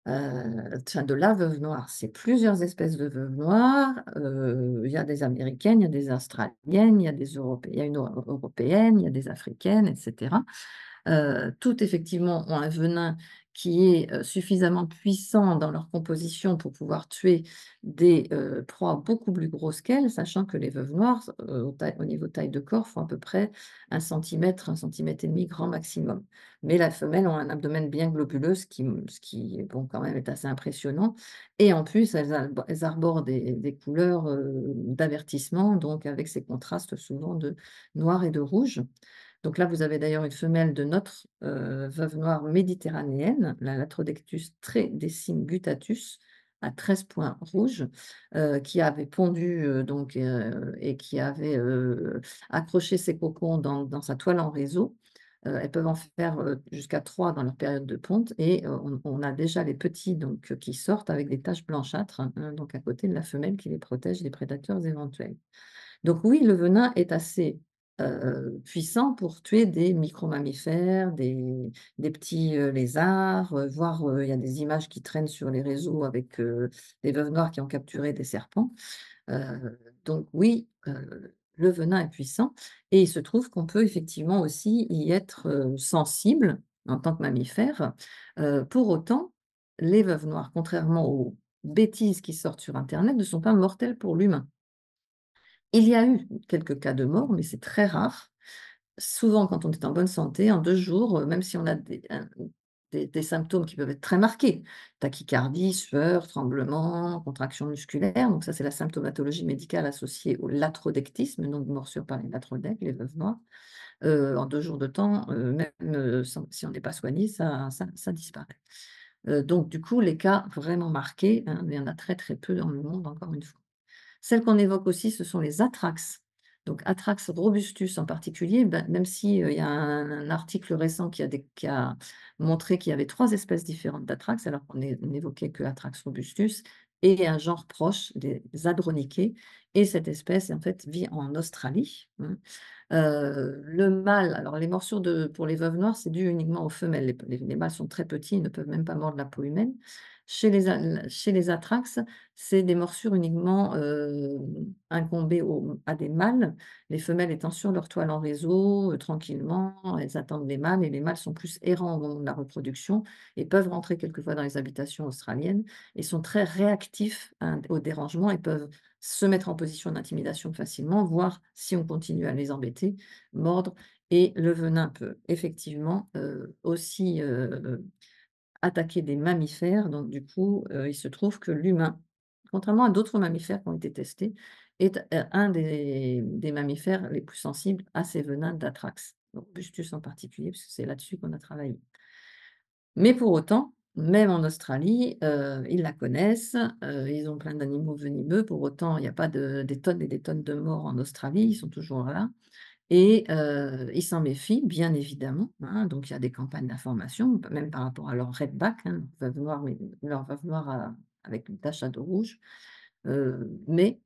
Enfin de la veuve noire, c'est plusieurs espèces de veuves noires, il y a des américaines, il y a des australiennes, il y a une européenne, il y a des africaines et cetera. Toutes effectivement ont un venin qui est, suffisamment puissant dans leur composition pour pouvoir tuer des, proies beaucoup plus grosses qu'elles, sachant que les veuves noires, au niveau taille de corps, font à peu près 1 centimètre et demi grand maximum. Mais la femelle ont un abdomen bien globuleux, ce qui bon, quand même est assez impressionnant et en plus elles arborent des couleurs, d'avertissement, donc avec ces contrastes souvent de noir et de rouge. Donc là, vous avez d'ailleurs une femelle de notre, veuve noire méditerranéenne, la Latrodectus tredecimguttatus, à 13 points rouges, qui avait pondu, et qui avait, accroché ses cocons dans sa toile en réseau. Elles peuvent en faire, jusqu'à 3 dans leur période de ponte et on a déjà les petits qui sortent avec des taches blanchâtres, hein, donc à côté de la femelle qui les protège des prédateurs éventuels. Donc oui, le venin est assez puissant pour tuer des micro-mammifères, des petits, lézards, voire, il y a des images qui traînent sur les réseaux avec, des veuves noires qui ont capturé des serpents. Donc oui, le venin est puissant et il se trouve qu'on peut effectivement aussi y être, sensible en tant que mammifère. Pour autant, les veuves noires, contrairement aux bêtises qui sortent sur internet, ne sont pas mortelles pour l'humain. Il y a eu quelques cas de mort, mais c'est très rare. Souvent, quand on est en bonne santé, en 2 jours, même si on a des symptômes qui peuvent être très marqués, tachycardie, sueur, tremblements, contractions musculaires, donc ça, c'est la symptomatologie médicale associée au latrodectisme, donc morsure par les latrodèques, les veuves noires. En 2 jours de temps, même, sans si on n'est pas soigné, ça disparaît. Donc du coup, les cas vraiment marqués, hein, il y en a très, très peu dans le monde, encore une fois. Celles qu'on évoque aussi, ce sont les atrax. Donc Atrax robustus en particulier, bah, même si, il y a un article récent qui a montré qu'il y avait 3 espèces différentes d'Atrax, alors on n'évoquait que Atrax robustus et un genre proche des Hadronychés et cette espèce, en fait, vit en Australie, mmh. Le mâle, alors les morsures pour les veuves noires, c'est dû uniquement aux femelles. Les mâles sont très petits, ils ne peuvent même pas mordre la peau humaine. Chez les atrax, c'est des morsures uniquement, incombées à des mâles, les femelles étant sur leur toile en réseau, tranquillement, elles attendent les mâles et les mâles sont plus errants au moment de la reproduction et peuvent rentrer quelquefois dans les habitations australiennes et sont très réactifs, hein, aux dérangements et peuvent se mettre en position d'intimidation facilement, voire si on continue à les embêter, mordre et le venin peut effectivement, aussi, attaquer des mammifères. Donc du coup, il se trouve que l'humain, contrairement à d'autres mammifères qui ont été testés, est, un des mammifères les plus sensibles à ces venins d'Atrax. Donc Bustus en particulier, puisque c'est là-dessus qu'on a travaillé. Mais pour autant, même en Australie, ils la connaissent, ils ont plein d'animaux venimeux. Pour autant, il y a pas des tonnes et des tonnes de morts en Australie, ils sont toujours là et ils s'en méfient, bien évidemment, hein. Donc il y a des campagnes d'information, même par rapport à leur redback, hein, leur veuve noire avec une tache à dos rouge, mais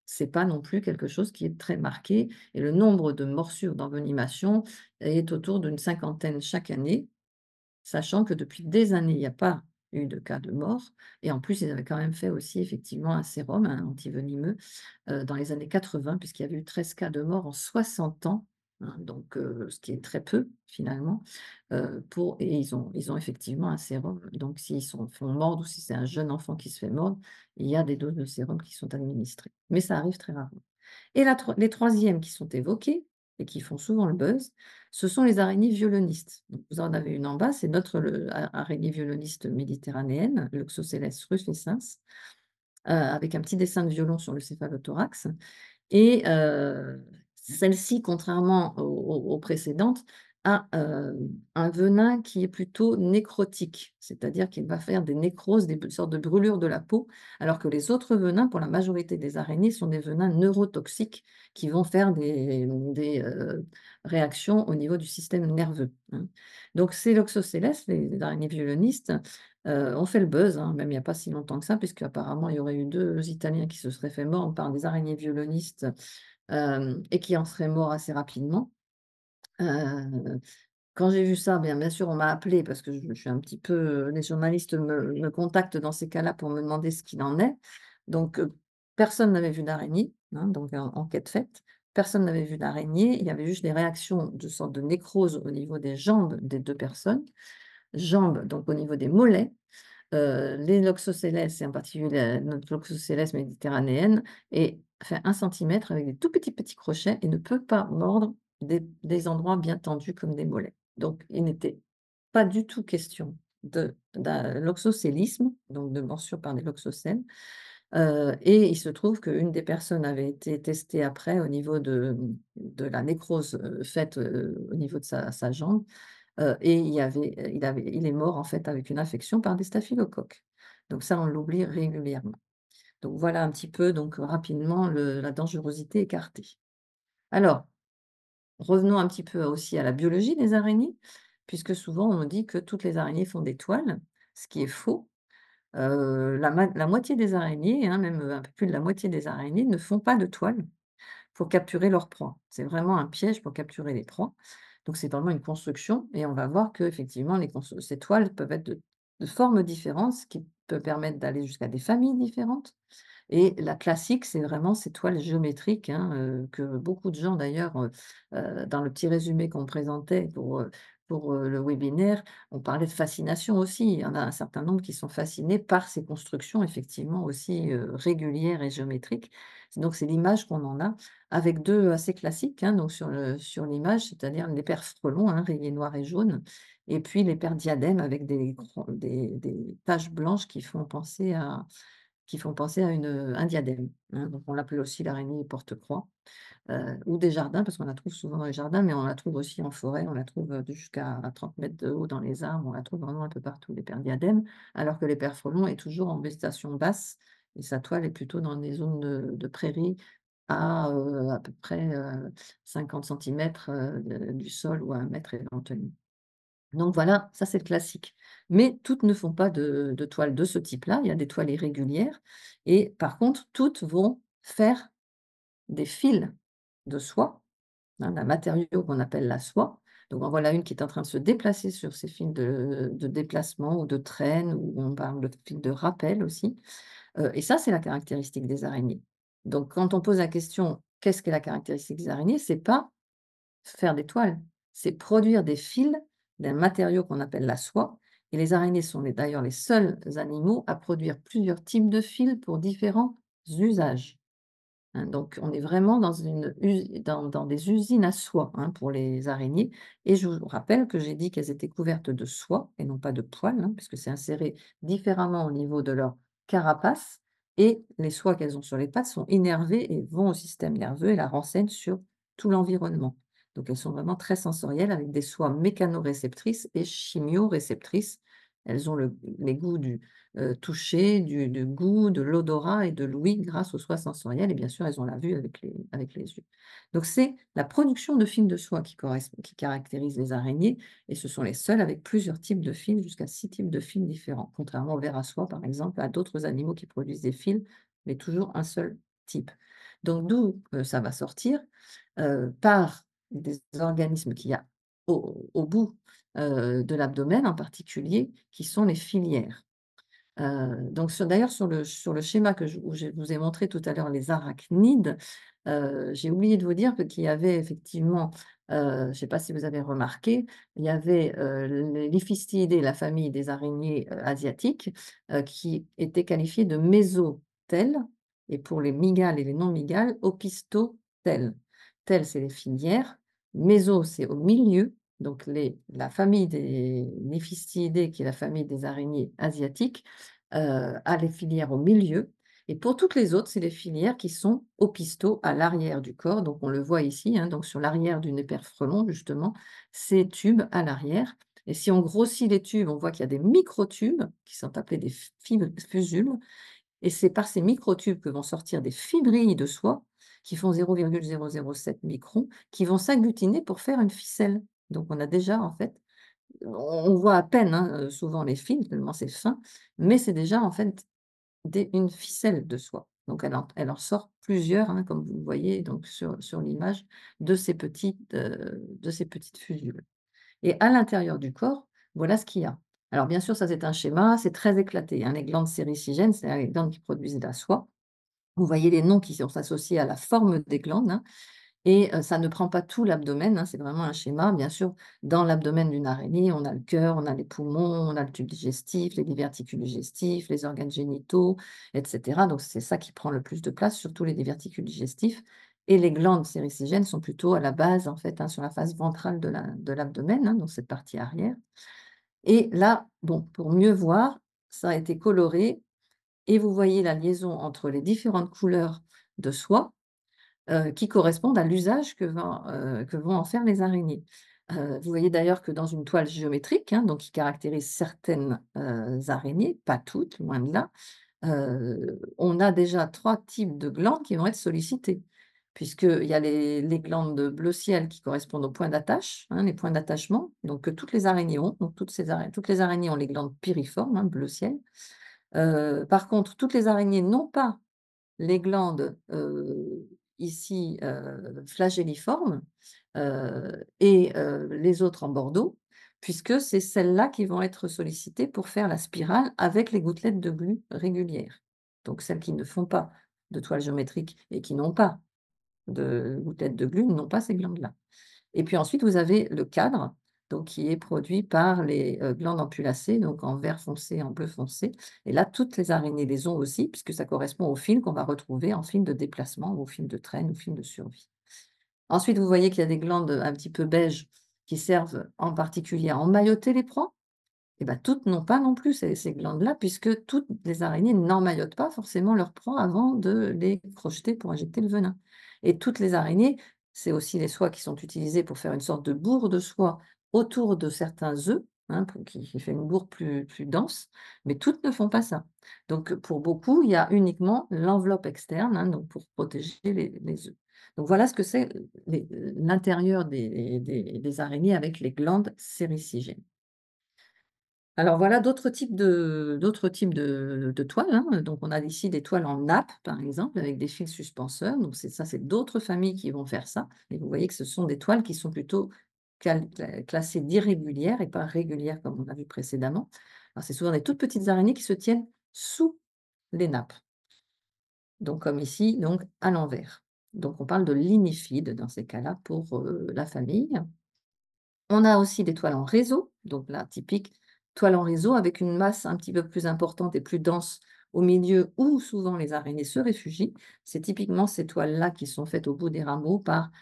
c'est pas non plus quelque chose qui est très marqué et le nombre de morsures d'envenimation est autour d'une cinquantaine chaque année. Sachant que depuis des années, il n'y a pas eu de cas de mort et en plus, ils avaient quand même fait aussi effectivement un sérum, hein, antivenimeux, dans les années 80 puisqu'il y avait eu 13 cas de mort en 60 ans, hein, donc ce qui est très peu finalement, et ils ont effectivement un sérum, donc s'ils sont font mordre ou si c'est un jeune enfant qui se fait mordre, il y a des doses de sérum qui sont administrées, mais ça arrive très rarement. Et les troisièmes qui sont évoquées et qui font souvent le buzz, ce sont les araignées violonistes. Donc vous en avez une en bas, c'est notre araignée violoniste méditerranéenne, l'Oxocelles rufescens, avec un petit dessin de violon sur le céphalothorax. Et celle-ci, contrairement aux précédentes, a, un venin qui est plutôt nécrotique, c'est-à-dire qu'il va faire des nécroses, sortes de brûlures de la peau, alors que les autres venins, pour la majorité des araignées, sont des venins neurotoxiques qui vont faire des réactions au niveau du système nerveux, hein. Donc ces Loxosceles, les araignées violonistes, ont fait le buzz, hein, même il n'y a pas si longtemps que ça, puisqu'apparemment il y aurait eu 2 Italiens qui se seraient fait mordre par des araignées violonistes, et qui en seraient morts assez rapidement. Heu, Quand j'ai vu ça, bien sûr, on m'a appelée parce que je suis un petit peu, les journalistes me contactent dans ces cas-là pour me demander ce qu'il en est. Donc, personne n'avait vu d'araignée, hein, donc enquête faite. Personne n'avait vu d'araignée. Il y avait juste des réactions de sorte de nécrose au niveau des jambes des 2 personnes. Jambes, donc au niveau des mollets. Les Loxosceles et en particulier notre Loxosceles méditerranéenne fait 1 centimètre avec des tout petits, petits crochets et ne peut pas mordre des endroits bien tendus comme des mollets. Donc il n'était pas du tout question d'un loxocélisme, donc de morsure par des loxocèles, et il se trouve qu'une des personnes avait été testée après au niveau de la nécrose, faite, au niveau de sa jambe. Et il est mort en fait avec une infection par des staphylocoques. Donc ça, on l'oublie régulièrement. Donc voilà un petit peu donc rapidement la dangerosité écartée. Alors, revenons un petit peu aussi à la biologie des araignées, puisque souvent on dit que toutes les araignées font des toiles, ce qui est faux. La moitié des araignées, hein, même un peu plus de la moitié des araignées ne font pas de toile. pour capturer leur proie. C'est vraiment un piège pour capturer les proies. Donc c'est vraiment une construction et on va voir qu'effectivement ces toiles peuvent être de formes différentes, ce qui peut permettre d'aller jusqu'à des familles différentes. Et la classique, c'est vraiment ces toiles géométriques, hein, que beaucoup de gens d'ailleurs, dans le petit résumé qu'on présentait pour le webinaire, on parlait de fascination aussi. Il y en a un certain nombre qui sont fascinés par ces constructions effectivement aussi, régulières et géométriques. Donc c'est l'image qu'on en a avec 2 assez classiques, hein, donc sur l'image, c'est-à-dire les paires frelons, hein, rayés noir et jaune et puis les paires diadèmes avec des taches blanches qui font penser à un diadème, hein, donc on l'appelle aussi l'araignée porte-croix, ou des jardins parce qu'on la trouve souvent dans les jardins, mais on la trouve aussi en forêt, on la trouve, jusqu'à 30 mètres de haut dans les arbres, on la trouve vraiment un peu partout, les pères diadèmes, alors que les pères frelons est toujours en végétation basse et sa toile est plutôt dans des zones de prairies à peu près, 50 centimètres, du sol ou à 1 mètre éventuellement. Donc voilà, ça c'est le classique. Mais toutes ne font pas de toiles de ce type-là, il y a des toiles irrégulières et par contre, toutes vont faire des fils de soie, hein, d'un matériau qu'on appelle la soie. Donc en voilà une qui est en train de se déplacer sur ces fils de déplacement ou de traîne, ou on parle de fils de rappel aussi, et ça, c'est la caractéristique des araignées. Donc quand on pose la question: «Qu'est-ce qu'est la caractéristique des araignées?» c'est pas faire des toiles, c'est produire des fils d'un matériau qu'on appelle la soie et les araignées sont d'ailleurs les seuls animaux à produire plusieurs types de fils pour différents usages, hein. Donc on est vraiment dans dans des usines à soie, hein, pour les araignées et je vous rappelle que j'ai dit qu'elles étaient couvertes de soie et non pas de poils, hein, puisque c'est inséré différemment au niveau de leur carapace et les soies qu'elles ont sur les pattes sont innervées et vont au système nerveux et la renseignent sur tout l'environnement. Donc elles sont vraiment très sensorielles avec des soies mécanoréceptrices et chimioréceptrices. Elles ont les goûts du toucher, du goût, de l'odorat et de l'ouïe grâce aux soies sensorielles et bien sûr, elles ont la vue avec les yeux. Donc c'est la production de fils de soie qui caractérise les araignées et ce sont les seules avec plusieurs types de fils, jusqu'à 6 types de fils différents, contrairement au ver à soie, par exemple, à d'autres animaux qui produisent des fils, mais toujours un seul type. Donc d'où, ça va sortir? Par des organismes qu'il y a au bout, de l'abdomen en particulier, qui sont les filières. Donc d'ailleurs sur le schéma où je vous ai montré tout à l'heure les arachnides, j'ai oublié de vous dire qu'il y avait effectivement, je ne sais pas si vous avez remarqué, il y avait, les Liphistidae, la famille des araignées, asiatiques, qui étaient qualifiées de mésotèles et pour les mygales et les non mygales, opistotèles. Telles, c'est les filières, méso, c'est au milieu, donc la famille des Liphistidae qui est la famille des araignées asiatiques, a les filières au milieu et pour toutes les autres, c'est les filières qui sont au pistot, à l'arrière du corps. Donc on le voit ici, hein, donc sur l'arrière d'une éperfrelon justement, ces tubes à l'arrière et si on grossit les tubes, on voit qu'il y a des microtubes qui sont appelés des fusules et c'est par ces microtubes que vont sortir des fibrilles de soie qui font 0,007 microns, qui vont s'agglutiner pour faire une ficelle. Donc on a déjà en fait on voit à peine, hein, souvent les fils tellement c'est fin, mais c'est déjà en fait une ficelle de soie. Donc elle en sort plusieurs, hein, comme vous le voyez donc sur l'image de ces petites fusules et à l'intérieur du corps, voilà ce qu'il y a. Alors bien sûr, ça c'est un schéma, c'est très éclaté, hein. Les glandes séricigènes, c'est les glandes qui produisent de la soie. Vous voyez les noms qui sont associés à la forme des glandes, hein. Et ça ne prend pas tout l'abdomen, hein, c'est vraiment un schéma. Bien sûr, dans l'abdomen d'une araignée, on a le cœur, on a les poumons, on a le tube digestif, les diverticules digestifs, les organes génitaux et cetera. Donc c'est ça qui prend le plus de place, surtout les diverticules digestifs et les glandes séricigènes sont plutôt à la base, en fait, hein, sur la face ventrale de l'abdomen, hein, dans cette partie arrière et là, bon, pour mieux voir, ça a été coloré et vous voyez la liaison entre les différentes couleurs de soie qui correspondent à l'usage que vont en faire les araignées. Vous voyez d'ailleurs que dans une toile géométrique, hein, donc qui caractérise certaines, araignées, pas toutes, loin de là, on a déjà 3 types de glandes qui vont être sollicitées. Puisqu'il y a les glandes bleu ciel qui correspondent aux points d'attache, hein, les points d'attachement, donc que toutes les araignées ont. Donc toutes les araignées ont les glandes piriformes, hein, bleu ciel. Par contre, toutes les araignées n'ont pas les glandes, ici, flagelliformes, et les autres en bordeaux, puisque c'est celles-là qui vont être sollicitées pour faire la spirale avec les gouttelettes de glu régulières. Donc celles qui ne font pas de toile géométrique et qui n'ont pas de gouttelettes de glu n'ont pas ces glandes-là. Et puis ensuite, vous avez le cadre, donc qui est produit par les, glandes ampullacées, donc en vert foncé, en bleu foncé. Et là, toutes les araignées les ont aussi, puisque ça correspond au fil qu'on va retrouver en film de déplacement, ou au film de traîne, ou film de survie. Ensuite, vous voyez qu'il y a des glandes un petit peu beige qui servent en particulier à emmailloter les proies. Et bah, toutes n'ont pas non plus ces glandes-là, puisque toutes les araignées n'emmaillotent pas forcément leurs proies avant de les crocheter pour injecter le venin. Et toutes les araignées, c'est aussi les soies qui sont utilisées pour faire une sorte de bourre de soie autour de certains œufs, hein, qui fait une bourre plus dense, mais toutes ne font pas ça. Donc pour beaucoup, il y a uniquement l'enveloppe externe, hein, donc pour protéger les œufs. Donc voilà ce que c'est l'intérieur des araignées avec les glandes séricigènes. Alors voilà d'autres types de toiles, hein. Donc on a ici des toiles en nappe, par exemple, avec des fils suspenseurs. Donc c'est d'autres familles qui vont faire ça. Et vous voyez que ce sont des toiles qui sont plutôt classées d'irrégulières et pas régulières comme on a vu précédemment. Alors c'est souvent des toutes petites araignées qui se tiennent sous les nappes, donc comme ici, donc à l'envers. Donc on parle de ligniphides dans ces cas-là pour, la famille. On a aussi des toiles en réseau, donc là, typique toile en réseau avec une masse un petit peu plus importante et plus dense au milieu où souvent les araignées se réfugient. C'est typiquement ces toiles-là qui sont faites au bout des rameaux par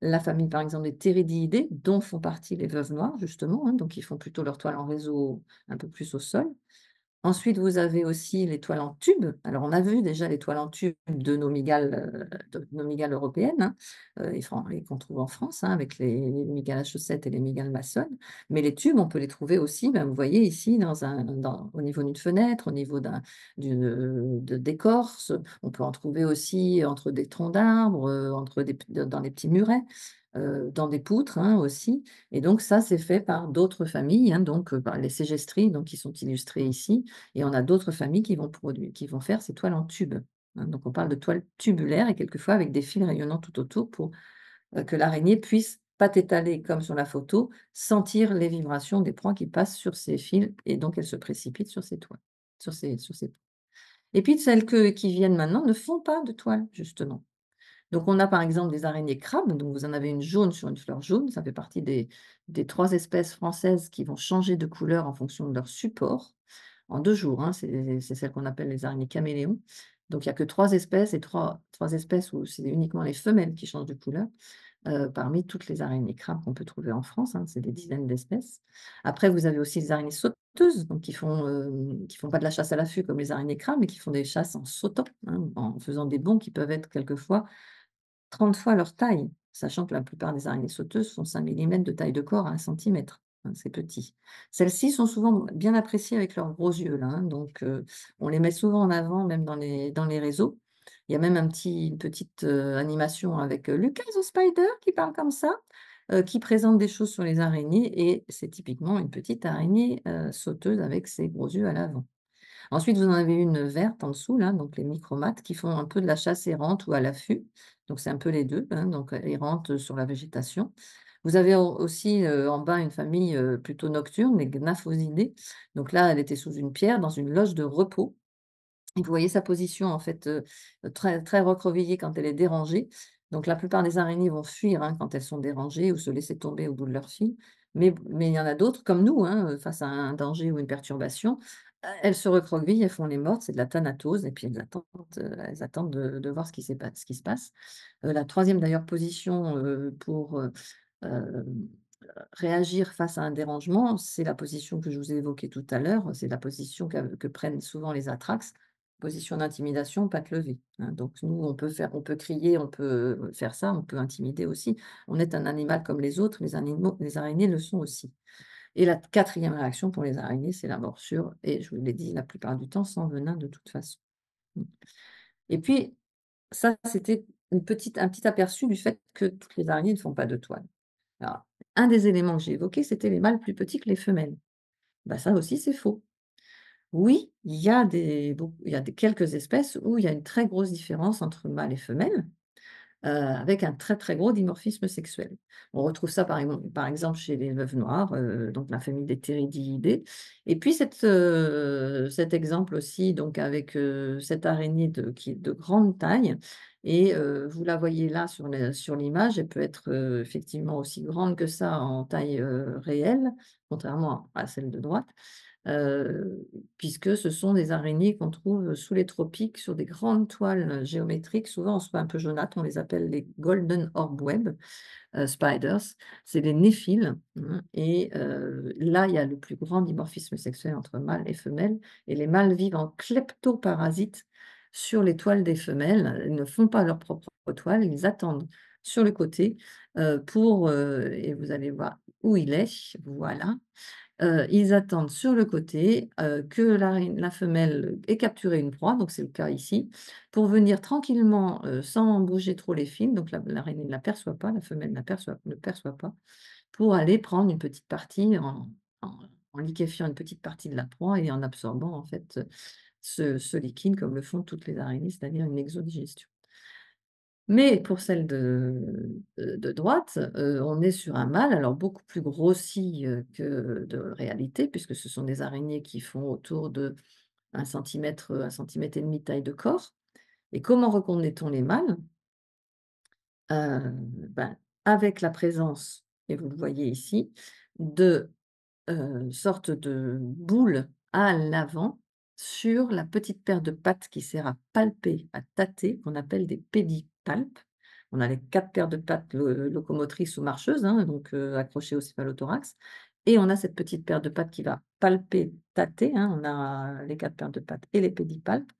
la famille, par exemple, des Theridiidae, dont font partie les veuves noires, justement, hein, donc ils font plutôt leur toile en réseau un peu plus au sol. Ensuite, vous avez aussi les toiles en tube. Alors, on a vu déjà les toiles en tube de nos mygales européennes, hein, et qu'on trouve en France, hein, avec les mygales à chaussettes et les mygales maçonnes. Mais les tubes, on peut les trouver aussi, ben, vous voyez ici, au niveau d'une fenêtre, au niveau d'écorce. On peut en trouver aussi entre des troncs d'arbres, dans les petits murets, dans des poutres, hein, aussi. Et donc ça, c'est fait par d'autres familles, hein, donc par les Ségestries, donc qui sont illustrées ici, et on a d'autres familles qui vont faire ces toiles en tube, hein. Donc on parle de toiles tubulaires et quelquefois avec des fils rayonnants tout autour pour, que l'araignée puisse, pas étalée comme sur la photo, sentir les vibrations des proies qui passent sur ces fils et donc elle se précipite sur ces toiles, sur ces et puis qui viennent maintenant ne font pas de toile, justement. Donc on a par exemple des araignées crabes, donc vous en avez une jaune sur une fleur jaune, ça fait partie des 3 espèces françaises qui vont changer de couleur en fonction de leur support, en 2 jours, hein, c'est celles qu'on appelle les araignées caméléons. Donc il y a que 3 espèces et trois espèces où c'est uniquement les femelles qui changent de couleur, parmi toutes les araignées crabes qu'on peut trouver en France, hein, c'est des dizaines d'espèces. Après vous avez aussi les araignées sauteuses, donc qui font pas de la chasse à l'affût comme les araignées crabes, mais qui font des chasses en sautant, hein, en faisant des bonds qui peuvent être quelquefois 30 fois leur taille, sachant que la plupart des araignées sauteuses font 5 millimètres de taille de corps à 1 centimètre, hein, c'est petit. Celles-ci sont souvent bien appréciées avec leurs gros yeux là, hein, donc on les met souvent en avant même dans les réseaux. Il y a même une petite, animation avec, Lucas the Spider qui parle comme ça, qui présente des choses sur les araignées et c'est typiquement une petite araignée, sauteuse avec ses gros yeux à l'avant. Ensuite, vous en avez une verte en dessous là, donc les micromates qui font un peu de la chasse errante ou à l'affût. Donc c'est un peu les 2, hein, donc errante sur la végétation. Vous avez aussi, en bas une famille, plutôt nocturne, les Gnaphosidae. Donc là, elle était sous une pierre dans une loge de repos. Et vous voyez sa position en fait, très très recroquevillée quand elle est dérangée. Donc la plupart des araignées vont fuir, hein, quand elles sont dérangées ou se laisser tomber au bout de leur fil. Mais il y en a d'autres comme nous, hein, face à un danger ou une perturbation, elles se recroquevillent, elles font les mortes, c'est de la thanatose et puis elles attendent de voir ce qui se passe. La troisième d'ailleurs position, pour, hem, réagir face à un dérangement, c'est la position que je vous ai évoquée tout à l'heure, c'est la position que prennent souvent les atrax, position d'intimidation, pattes levées, hein. Donc nous, on peut crier, on peut faire ça, on peut intimider aussi. On est un animal comme les autres, les araignées le sont aussi. Et la quatrième réaction pour les araignées, c'est la morsure et je vous l'ai dit, la plupart du temps sans venin de toute façon. Mmh. Et puis ça, c'était un petit aperçu du fait que toutes les araignées ne font pas de toile. Alors, un des éléments que j'ai évoqués, c'était les mâles plus petits que les femelles. Bah, ça aussi, c'est faux. Oui, il y a quelques espèces où il y a une très grosse différence entre mâles et femelles, avec un très, très gros dimorphisme sexuel. On retrouve ça par exemple chez les veuves noires, donc la famille des Theridiidae et puis cet exemple aussi donc avec, cette araignée qui est de grande taille et vous la voyez là sur l'image, elle peut être, effectivement aussi grande que ça en taille, réelle, contrairement à celle de droite. Puisque ce sont des araignées qu'on trouve sous les tropiques sur des grandes toiles géométriques, souvent en soie un peu jaunâtre, on les appelle les golden orb web, spiders, c'est les néphiles, et là, il y a le plus grand dimorphisme sexuel entre mâles et femelles et les mâles vivent en kleptoparasites sur les toiles des femelles. Ils ne font pas leur propre toile, ils attendent sur le côté, et vous allez voir où il est, voilà. Ils attendent sur le côté, que la femelle ait capturé une proie, donc c'est le cas ici, pour venir tranquillement, sans bouger trop les fils, donc l'araignée ne l'aperçoit pas, la femelle ne perçoit pas, pour aller prendre une petite partie en en liquéfiant une petite partie de la proie et en absorbant en fait, ce liquide comme le font toutes les araignées, c'est-à-dire une exodigestion. Mais pour celle de droite, on est sur un mâle, alors beaucoup plus grossi, que de réalité, puisque ce sont des araignées qui font autour de 1 cm, 1 cm et demi de taille de corps. Et comment reconnaît-on les mâles? Ben, avec la présence, et vous le voyez ici, de sorte de boule à l'avant sur la petite paire de pattes qui sert à palper, à tâter, qu'on appelle des pédipalpes. On a les 4 paires de pattes locomotrices ou marcheuses, hein, donc accrochées au céphalothorax et on a cette petite paire de pattes qui va palper, tâter, hein, on a les 4 paires de pattes et les pédipalpes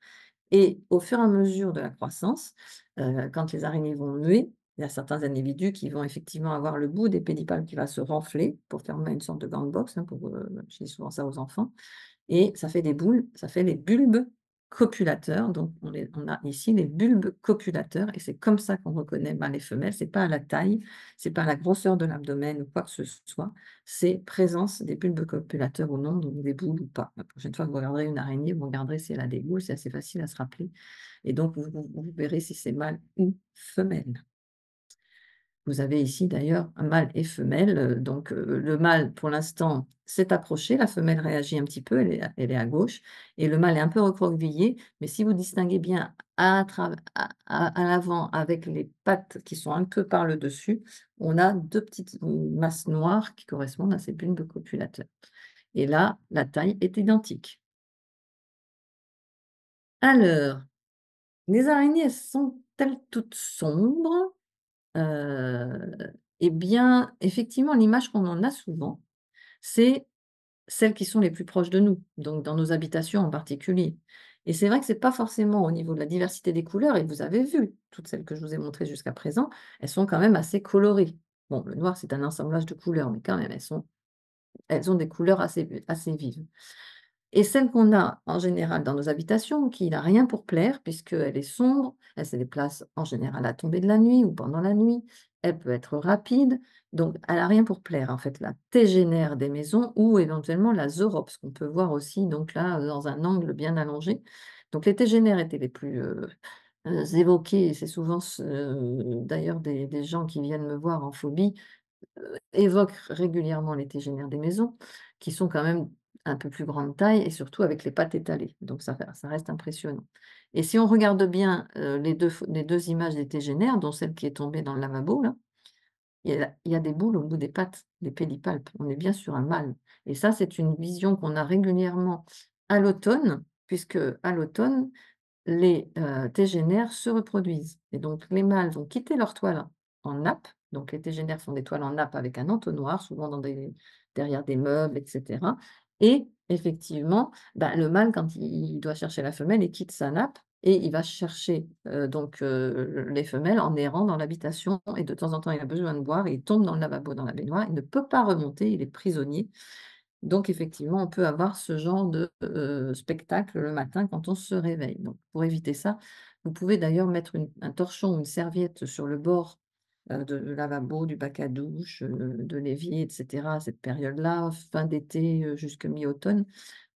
et au fur et à mesure de la croissance, quand les araignées vont muer, il y a certains individus qui vont effectivement avoir le bout des pédipalpes qui va se renfler pour former une sorte de gant box, hein, je dis souvent ça aux enfants et ça fait des boules, ça fait les bulbes copulateurs. Donc on a ici les bulbes copulateurs et c'est comme ça qu'on reconnaît mâles et femelles. C'est pas à la taille, c'est pas à la grosseur de l'abdomen ou quoi que ce soit, c'est présence des bulbes copulateurs ou non, donc des boules ou pas. La prochaine fois que vous regarderez une araignée, vous regarderez si elle a des boules, c'est assez facile à se rappeler et donc vous verrez si c'est mâle ou femelle. Vous avez ici d'ailleurs un mâle et femelle, donc le mâle pour l'instant s'est approché, la femelle réagit un petit peu, elle est à gauche et le mâle est un peu recroquevillé, mais si vous distinguez bien à l'avant avec les pattes qui sont un peu par le dessus, on a 2 petites masses noires qui correspondent à ces bulbes copulateurs et là, la taille est identique. Alors, les araignées, elles sont-elles toutes sombres? Et bien, effectivement, l'image qu'on en a souvent, c'est celles qui sont les plus proches de nous, donc dans nos habitations en particulier. Et c'est vrai que c'est pas forcément au niveau de la diversité des couleurs et vous avez vu toutes celles que je vous ai montrées jusqu'à présent, elles sont quand même assez colorées. Bon, le noir, c'est un assemblage de couleurs, mais quand même, elles ont des couleurs assez vives. Et celle qu'on a en général dans nos habitations, qui n'a rien pour plaire puisqu'elle est sombre, elle se déplace en général à la tombée de la nuit ou pendant la nuit, elle peut être rapide, donc elle n'a rien pour plaire en fait, la tégénère des maisons ou éventuellement la zeurops qu'on peut voir aussi donc là, dans un angle bien allongé. Donc les tégénères étaient les plus, évoquées et c'est souvent d'ailleurs des gens qui viennent me voir en phobie évoque régulièrement les tégénaires des maisons, qui sont quand même un peu plus grande taille et surtout avec les pattes étalées. Donc ça reste impressionnant. Et si on regarde bien, les 2 images des tégénaires, dont celle qui est tombée dans le lavabo là, il y a des boules au bout des pattes, des pédipalpes. On est bien sur un mâle. Et ça, c'est une vision qu'on a régulièrement à l'automne, puisque à l'automne, les, tégénaires se reproduisent et donc les mâles vont quitter leur toile en nappe, donc les tégénaires font des toiles en nappe avec un entonnoir, souvent derrière des meubles et cetera et effectivement, bah, le mâle quand il doit chercher la femelle, il quitte sa nappe et il va chercher, les femelles en errant dans l'habitation et de temps en temps, il a besoin de boire et il tombe dans le lavabo, dans la baignoire, il ne peut pas remonter, il est prisonnier donc effectivement, on peut avoir ce genre de, spectacle le matin quand on se réveille. Donc pour éviter ça, vous pouvez d'ailleurs mettre un torchon ou une serviette sur le bord, de lavabo, du bac à douche, de l'évier et cetera à cette période-là, fin d'été, jusque mi-automne,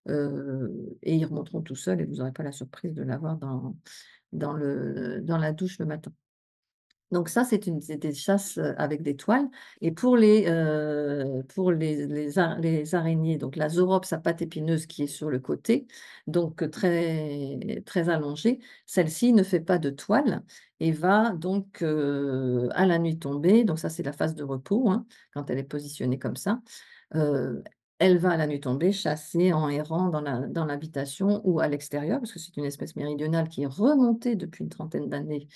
et ils remonteront tout seuls et vous n'aurez pas la surprise de l'avoir dans la douche le matin. Donc ça, c'est des chasses, avec des toiles et pour les araignées, donc la Zorops à pattes épineuses qui est sur le côté, donc très très allongée, celle-ci ne fait pas de toile et va donc, à la nuit tombée, donc ça, c'est la phase de repos, hein, quand elle est positionnée comme ça, heu, elle va à la nuit tombée chasser en errant dans l'habitation ou à l'extérieur, parce que c'est une espèce méridionale qui est remontée depuis une trentaine d'années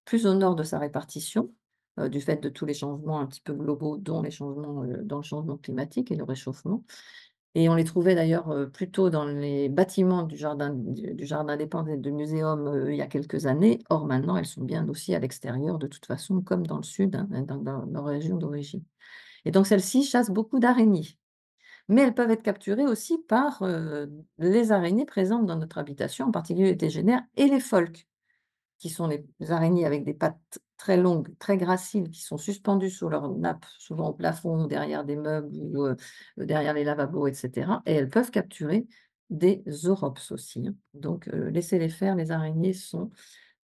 plus au nord de sa répartition, du fait de tous les changements un petit peu globaux, dont les changements, dans le changement climatique et le réchauffement. Et on les trouvait d'ailleurs, plutôt dans les bâtiments du jardin des plantes et du muséum, il y a quelques années. Or maintenant, elles sont bien aussi à l'extérieur de toute façon, comme dans le sud, hein, dans leur région d'origine. Et donc celles-ci chassent beaucoup d'araignées. Mais elles peuvent être capturées aussi par, les araignées présentes dans notre habitation, en particulier les tégénaires et les phoques, qui sont les araignées avec des pattes très longues, très graciles, qui sont suspendues sur leur nappe, souvent au plafond, derrière des meubles ou derrière les lavabos et cetera, et elles peuvent capturer des zoorops aussi, hein. Donc laissez-les faire, les araignées sont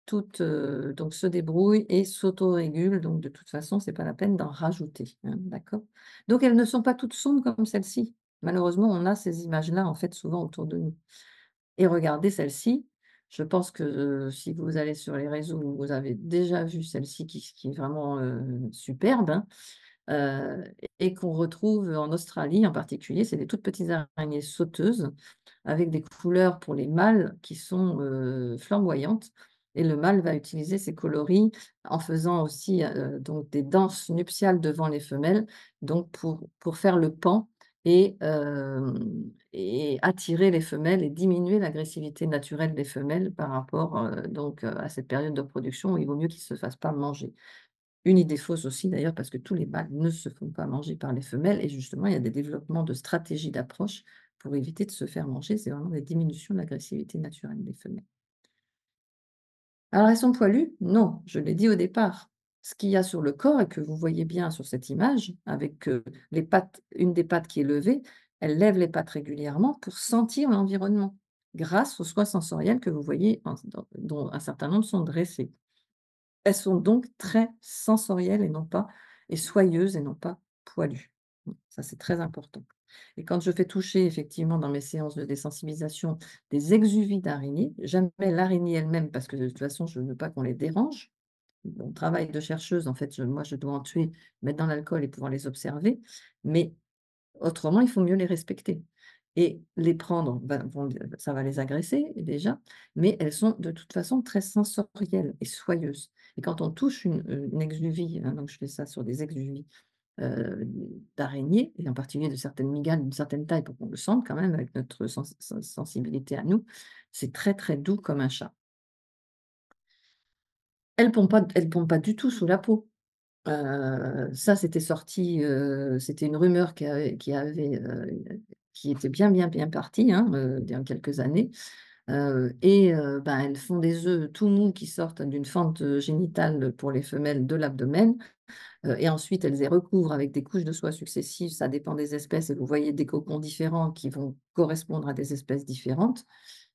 toutes, donc se débrouillent et s'autorégulent, donc de toute façon, c'est pas la peine d'en rajouter, hein, d'accord? Donc elles ne sont pas toutes sombres comme celle-ci. Malheureusement, on a ces images-là, en fait, souvent autour de nous. Et regardez celle-ci, je pense que, si vous allez sur les réseaux, vous avez déjà vu celle-ci qui est vraiment, superbe, hein, heu et qu'on retrouve en Australie en particulier. C'est des toutes petites araignées sauteuses avec des couleurs pour les mâles qui sont, flamboyantes et le mâle va utiliser ces coloris en faisant aussi, donc des danses nuptiales devant les femelles, donc pour faire le paon et attirer les femelles et diminuer l'agressivité naturelle des femelles par rapport, donc, à cette période de reproduction où il vaut mieux qu'ils ne se fassent pas manger. Une idée fausse aussi d'ailleurs parce que tous les mâles ne se font pas manger par les femelles et justement il y a des développements de stratégies d'approche pour éviter de se faire manger. C'est vraiment des diminutions de l'agressivité naturelle des femelles. Alors elles sont poilues? Non, je l'ai dit au départ. Ce qu'il y a sur le corps et que vous voyez bien sur cette image avec, les pattes, une des pattes qui est levée, elle lève les pattes régulièrement pour sentir l'environnement grâce aux soies sensorielles que vous voyez dont un certain nombre sont dressées. Elles sont donc très sensorielles et soyeuses et non pas poilues. Ça, c'est très important. Et quand je fais toucher effectivement dans mes séances de désensibilisation des exuvies d'araignées, jamais l'araignée elle-même parce que de toute façon, je ne veux pas qu'on les dérange. Mon travail de chercheuse, en fait, moi, je dois en tuer, mettre dans l'alcool et pouvoir les observer, mais autrement, il faut mieux les respecter et les prendre, ça va les agresser déjà, mais elles sont de toute façon très sensorielles et soyeuses et quand on touche une exuvie, hein, donc je fais ça sur des exuvies, heu, d'araignées et en particulier de certaines mygales d'une certaine taille pour qu'on le sente quand même avec notre sensibilité à nous, c'est très, très doux comme un chat. Elles pondent pas du tout sous la peau. Ça, c'était sorti, c'était une rumeur qui était bien, bien, bien partie, hein, il y a quelques années, ben, elles font des œufs tout mous qui sortent d'une fente, génitale pour les femelles de l'abdomen, et ensuite elles les recouvrent avec des couches de soie successives, ça dépend des espèces et vous voyez des cocons différents qui vont correspondre à des espèces différentes.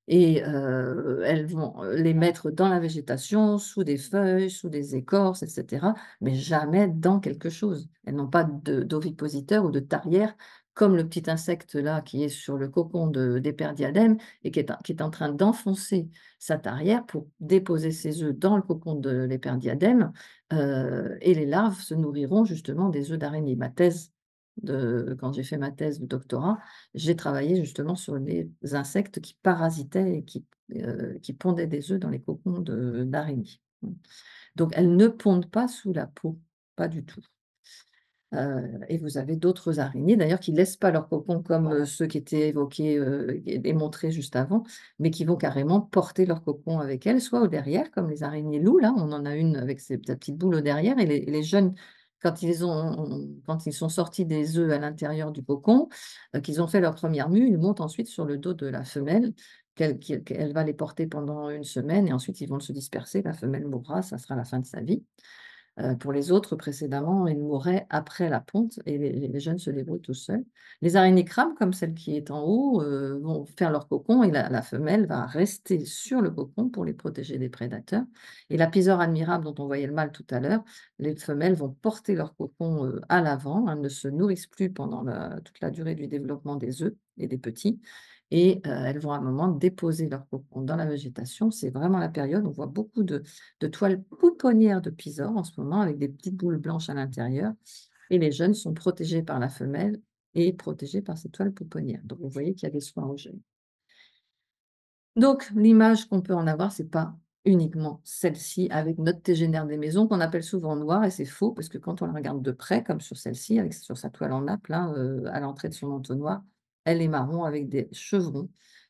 Et elles vont, les mettre dans la végétation, sous des feuilles, sous des écorces et cetera, mais jamais dans quelque chose. Elles n'ont pas d'ovipositeur ou de tarière comme le petit insecte là qui est sur le cocon d'Héperdiadème et qui est en train d'enfoncer sa tarière pour déposer ses œufs dans le cocon de l'Héperdiadème, et les larves se nourriront justement des œufs d'araignée. Quand j'ai fait ma thèse de doctorat, j'ai travaillé justement sur les insectes qui parasitaient et qui pondaient des œufs dans les cocons d'araignées. Donc elles ne pondent pas sous la peau, pas du tout. Et vous avez d'autres araignées d'ailleurs qui laissent pas leur cocon comme, ceux qui étaient évoqués, et montrés juste avant, mais qui vont carrément porter leur cocon avec elles, soit au derrière comme les araignées loups là, on en a une avec sa petite boule au derrière et les jeunes quand ils sont sortis des œufs à l'intérieur du cocon, qu'ils ont fait leur première mue, ils montent ensuite sur le dos de la femelle qu'elle va les porter pendant une semaine et ensuite ils vont se disperser, la femelle mourra, ça sera la fin de sa vie. Pour les autres, précédemment, ils mouraient après la ponte et les jeunes se débrouillent tout seuls. Les araignées crabes, comme celle qui est en haut, vont faire leur cocon et la femelle va rester sur le cocon pour les protéger des prédateurs. Et la piseur admirable dont on voyait le mâle tout à l'heure, les femelles vont porter leur cocon, à l'avant. Elles ne se nourrissent plus pendant toute la durée du développement des œufs et des petits et elles vont à un moment déposer leur cocon dans la végétation. C'est vraiment la période, on voit beaucoup de toiles pouponnières de pisor en ce moment avec des petites boules blanches à l'intérieur et les jeunes sont protégés par la femelle et protégés par ces toiles pouponnières. Donc vous voyez qu'il y a des soins aux jeunes. Donc l'image qu'on peut en avoir, c'est pas uniquement celle-ci avec notre tégénaire des maisons qu'on appelle souvent noir et c'est faux parce que quand on la regarde de près, comme sur celle-ci, avec sur sa toile en nappe là, à l'entrée de son entonnoir, elle est marron avec des chevrons.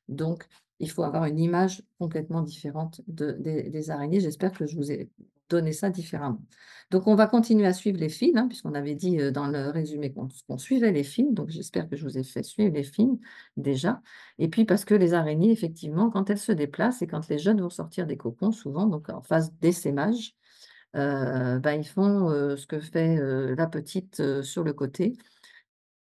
Donc il faut avoir une image complètement différente des araignées. J'espère que je vous ai donné ça différemment. Donc on va continuer à suivre les fils, hein, puisqu'on avait dit, dans le résumé qu'on suivait les fils, donc j'espère que je vous ai fait suivre les fils déjà. Et puis parce que les araignées, effectivement, quand elles se déplacent et quand les jeunes vont sortir des cocons, souvent, donc en phase d'essaimage, bah, ils font, ce que fait, la petite, sur le côté.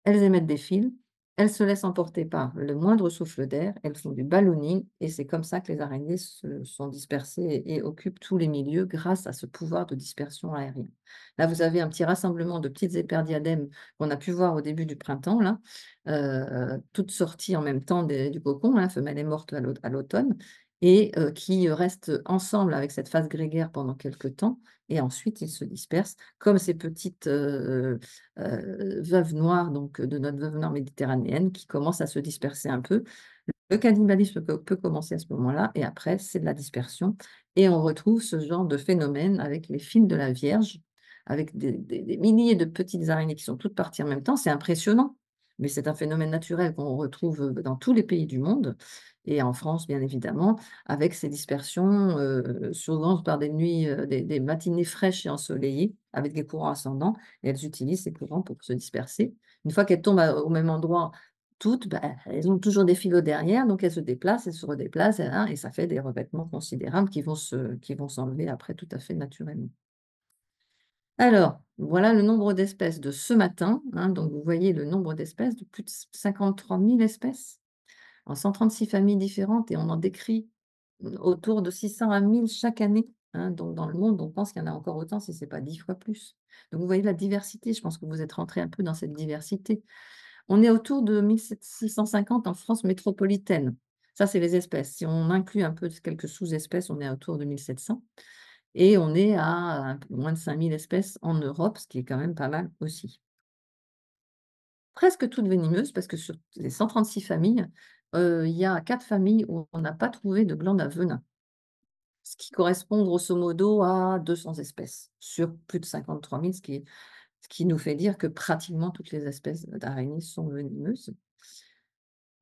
Elles émettent des fils, elles se laissent emporter par le moindre souffle d'air, elles font du ballooning et c'est comme ça que les araignées se sont dispersées et occupent tous les milieux grâce à ce pouvoir de dispersion aérienne. Là, vous avez un petit rassemblement de petites éperdiadèmes qu'on a pu voir au début du printemps là, toutes sorties en même temps des du cocon, hein, femelle et morte à l'automne et qui restent ensemble avec cette phase grégaire pendant quelque temps et ensuite ils se dispersent comme ces petites, veuve noire, donc de notre veuve noire méditerranéenne qui commence à se disperser un peu. Le cannibalisme peut commencer à ce moment-là et après c'est de la dispersion et on retrouve ce genre de phénomène avec les films de la Vierge, avec des milliers de petites araignées qui sont toutes parties en même temps. C'est impressionnant, mais c'est un phénomène naturel qu'on retrouve, dans tous les pays du monde et en France, bien évidemment, avec ces dispersions, souvent par des nuits, des matinées fraîches et ensoleillées avec des courants ascendants et elles utilisent ces courants pour se disperser. Une fois qu'elles tombent au même endroit, toutes, bah, elles ont toujours des filots derrière, donc elles se déplacent, elles se redéplacent, hein, et ça fait des revêtements considérables qui vont s'enlever après tout à fait naturellement. Alors, voilà le nombre d'espèces de ce matin, hein, donc vous voyez le nombre d'espèces de plus de 53 000 espèces en 136 familles différentes et on en décrit autour de 600 à 1000 chaque année, hein, donc dans le monde, on pense qu'il y en a encore autant si ce n'est pas 10 fois plus. Donc vous voyez la diversité, je pense que vous êtes rentrés un peu dans cette diversité. On est autour de 1 650 en France métropolitaine. Ça, c'est les espèces. Si on inclut un peu quelques sous-espèces, on est autour de 1 700 et on est à un peu moins de 5 000 espèces en Europe, ce qui est quand même pas mal aussi. Presque toutes venimeuses parce que sur les 136 familles, il y a 4 familles où on n'a pas trouvé de glandes à venin, ce qui correspond grosso modo à 200 espèces sur plus de 53 000, ce qui nous fait dire que pratiquement toutes les espèces d'araignées sont venimeuses.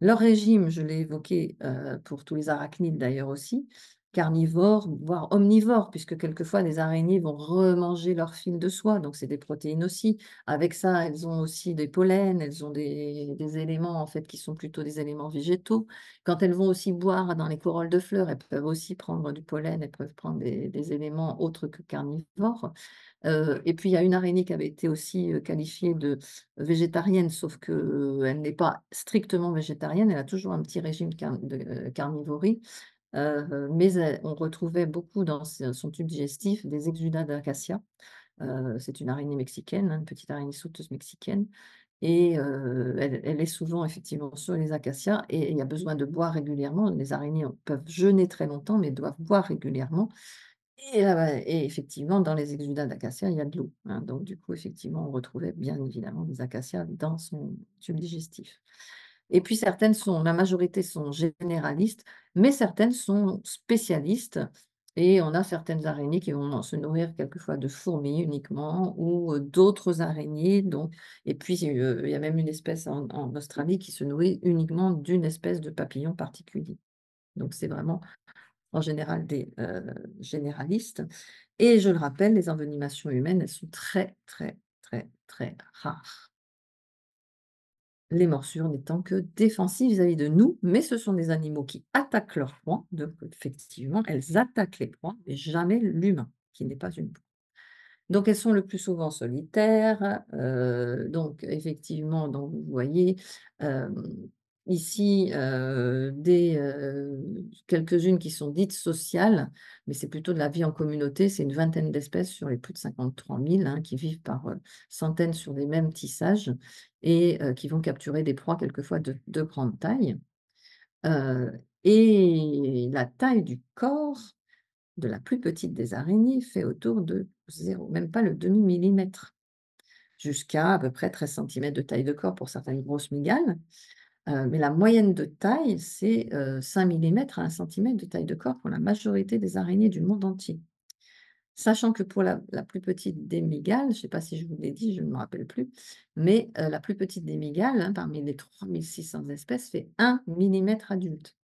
Leur régime, je l'ai évoqué, pour tous les arachnides d'ailleurs aussi, carnivores, voire omnivores, puisque quelquefois les araignées vont remanger leur fil de soie, donc c'est des protéines aussi. Avec ça, elles ont aussi des pollens, elles ont des éléments en fait qui sont plutôt des éléments végétaux. Quand elles vont aussi boire dans les corolles de fleurs, elles peuvent aussi prendre du pollen, elles peuvent prendre des éléments autres que carnivores. Et puis il y a une araignée qui avait été aussi, qualifiée de végétarienne, sauf qu'elle n'est pas strictement végétarienne, elle a toujours un petit régime carnivorie, mais on retrouvait beaucoup dans son tube digestif des exudats d'acacia. C'est une araignée mexicaine, hein, une petite araignée sauteuse mexicaine et elle est souvent effectivement sur les acacias et il y a besoin de boire régulièrement. Les araignées peuvent jeûner très longtemps, mais doivent boire régulièrement et effectivement, dans les exudats d'acacia, il y a de l'eau, hein, donc du coup, effectivement, on retrouvait bien évidemment des acacias dans son tube digestif. Et puis certaines sont la majorité sont généralistes, mais certaines sont spécialistes et on a certaines araignées qui vont se nourrir quelquefois de fourmis uniquement ou, d'autres araignées donc et puis, il y a même une espèce en Australie qui se nourrit uniquement d'une espèce de papillon particulier. Donc c'est vraiment en général des généralistes et je le rappelle, les envenimations humaines, elles sont très, très, très, très rares. Les morsures n'étant que défensives vis-à-vis de nous, mais ce sont des animaux qui attaquent leurs proies, donc effectivement, elles attaquent les proies, mais jamais l'humain, qui n'est pas une proie. Donc elles sont le plus souvent solitaires, donc effectivement, donc vous voyez, hem, ici, quelques-unes qui sont dites sociales, mais c'est plutôt de la vie en communauté. C'est une vingtaine d'espèces sur les plus de 53 000, hein, qui vivent par, centaines sur les mêmes tissages et qui vont capturer des proies quelquefois de grande taille. Et la taille du corps de la plus petite des araignées fait autour de 0, même pas le demi-millimètre, jusqu'à à peu près 13 centimètres de taille de corps pour certaines grosses mygales. Mais la moyenne de taille, c'est 5 millimètres à 1 centimètre de taille de corps pour la majorité des araignées du monde entier. Sachant que pour la plus petite des mygales, je ne sais pas si je vous l'ai dit, je ne me rappelle plus, mais la plus petite des mygales, hein, parmi les 3600 espèces, fait 1 millimètre adulte.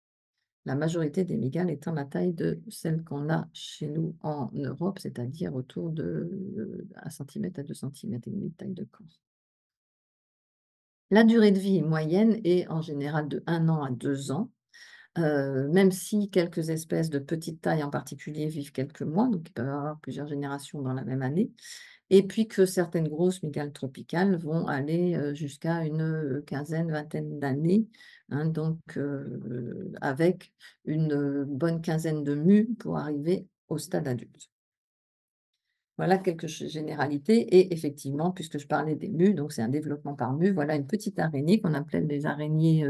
La majorité des mygales étant la taille de celle qu'on a chez nous en Europe, c'est-à-dire autour de 1 centimètre à 2 centimètres et demi de taille de corps. La durée de vie moyenne est en général de 1 an à 2 ans, même si quelques espèces de petite taille en particulier vivent quelques mois, donc il peut y avoir plusieurs générations dans la même année. Et puis que certaines grosses mygales tropicales vont aller, jusqu'à une, quinzaine, vingtaine d'années, hein, donc avec une, bonne quinzaine de mues pour arriver au stade adulte. Voilà quelques généralités et effectivement, puisque je parlais des mues, donc c'est un développement par mue, voilà une petite araignée qu'on appelait les araignées,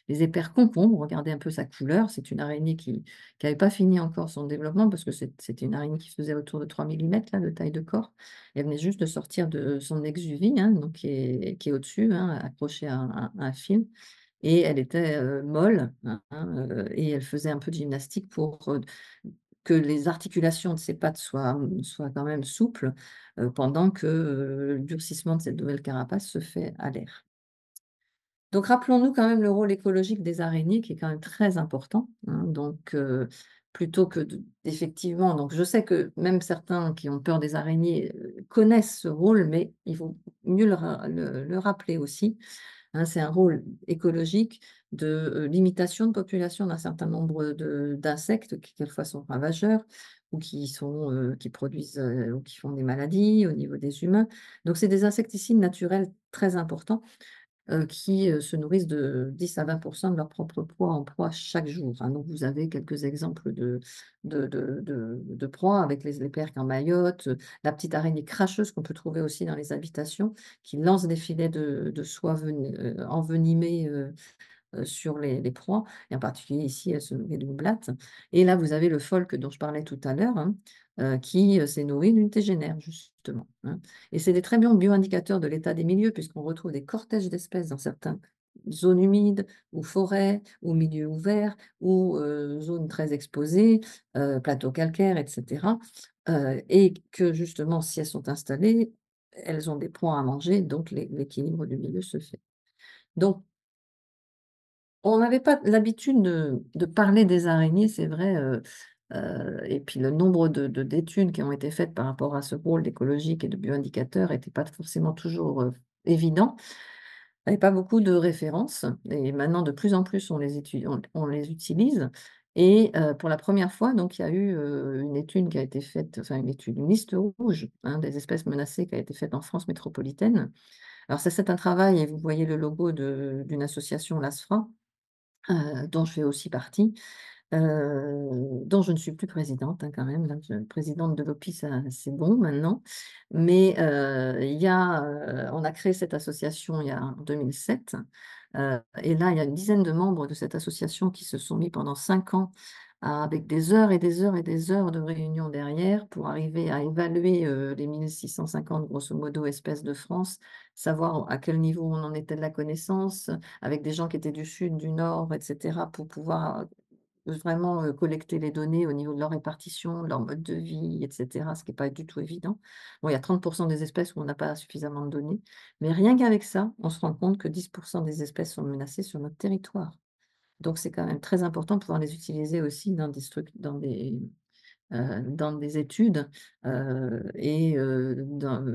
les éperconcombres. Regardez un peu sa couleur, c'est une araignée qui n'avait pas fini encore son développement parce que c'était une araignée qui faisait autour de 3 millimètres là, de taille de corps. Elle venait juste de sortir de son exuvie, hein, donc qui est au-dessus, hein, accrochée à un fil et elle était, molle, et elle faisait un peu de gymnastique pour, que les articulations de ses pattes soient quand même souples, pendant que, le durcissement de cette nouvelle carapace se fait à l'air. Donc rappelons-nous quand même le rôle écologique des araignées qui est quand même très important, hein, donc plutôt que effectivement donc je sais que même certains qui ont peur des araignées, connaissent ce rôle, mais il faut mieux le rappeler aussi. Hein, c'est un rôle écologique de, limitation de population d'un certain nombre d'insectes qui quelquefois sont ravageurs ou qui produisent, ou qui font des maladies au niveau des humains. Donc c'est des insecticides naturels très importants, qui, se nourrissent de 10 à 20 de leur propre poids en proie chaque jour, hein. Donc vous avez quelques exemples de proies avec les perques en Mayotte, la petite araignée cracheuse qu'on peut trouver aussi dans les habitations, qui lance des filets de soie envenimés, sur les proies et en particulier ici, elle se nourrit d'une blatte et là, vous avez le pholque dont je parlais tout à l'heure, hein, qui, s'est nourri d'une tégénaire justement, hein et c'est des très bons bioindicateurs de l'état des milieux puisqu'on retrouve des cortèges d'espèces dans certaines zones humides ou forêts ou milieux ouverts ou, zones très exposées, plateaux calcaires et cetera, et que justement si elles sont installées, elles ont des proies à manger donc l'équilibre du milieu se fait. Donc on n'avait pas l'habitude de parler des araignées, c'est vrai, et puis le nombre d'études qui ont été faites par rapport à ce rôle d'écologique et de bioindicateur était pas forcément toujours, évident. Il y avait pas beaucoup de références et maintenant de plus en plus on les utilise et pour la première fois donc il y a eu, une étude qui a été faite, enfin une étude, une liste rouge, hein, des espèces menacées qui a été faite en France métropolitaine. Alors ça, c'est un travail et vous voyez le logo d'une association, l'ASFRA, dont je fais aussi partie, dont je ne suis plus présidente, hein, quand même, là, présidente de l'OPI, ça c'est bon maintenant. Mais, il y a, on a créé cette association il y a en 2007, et là, il y a une dizaine de membres de cette association qui se sont mis pendant 5 ans avec des heures et des heures et des heures de réunions derrière pour arriver à évaluer, les 1 650 grosso modo espèces de France, savoir à quel niveau on en était de la connaissance, avec des gens qui étaient du sud, du nord et cetera pour pouvoir, vraiment, collecter les données au niveau de leur répartition, de leur mode de vie et cetera, ce qui est pas du tout évident. Bon, il y a 30 des espèces où on n'a pas suffisamment de données, mais rien qu'avec ça, on se rend compte que 10 des espèces sont menacées sur notre territoire. Donc c'est quand même très important de pouvoir les utiliser aussi dans des études, et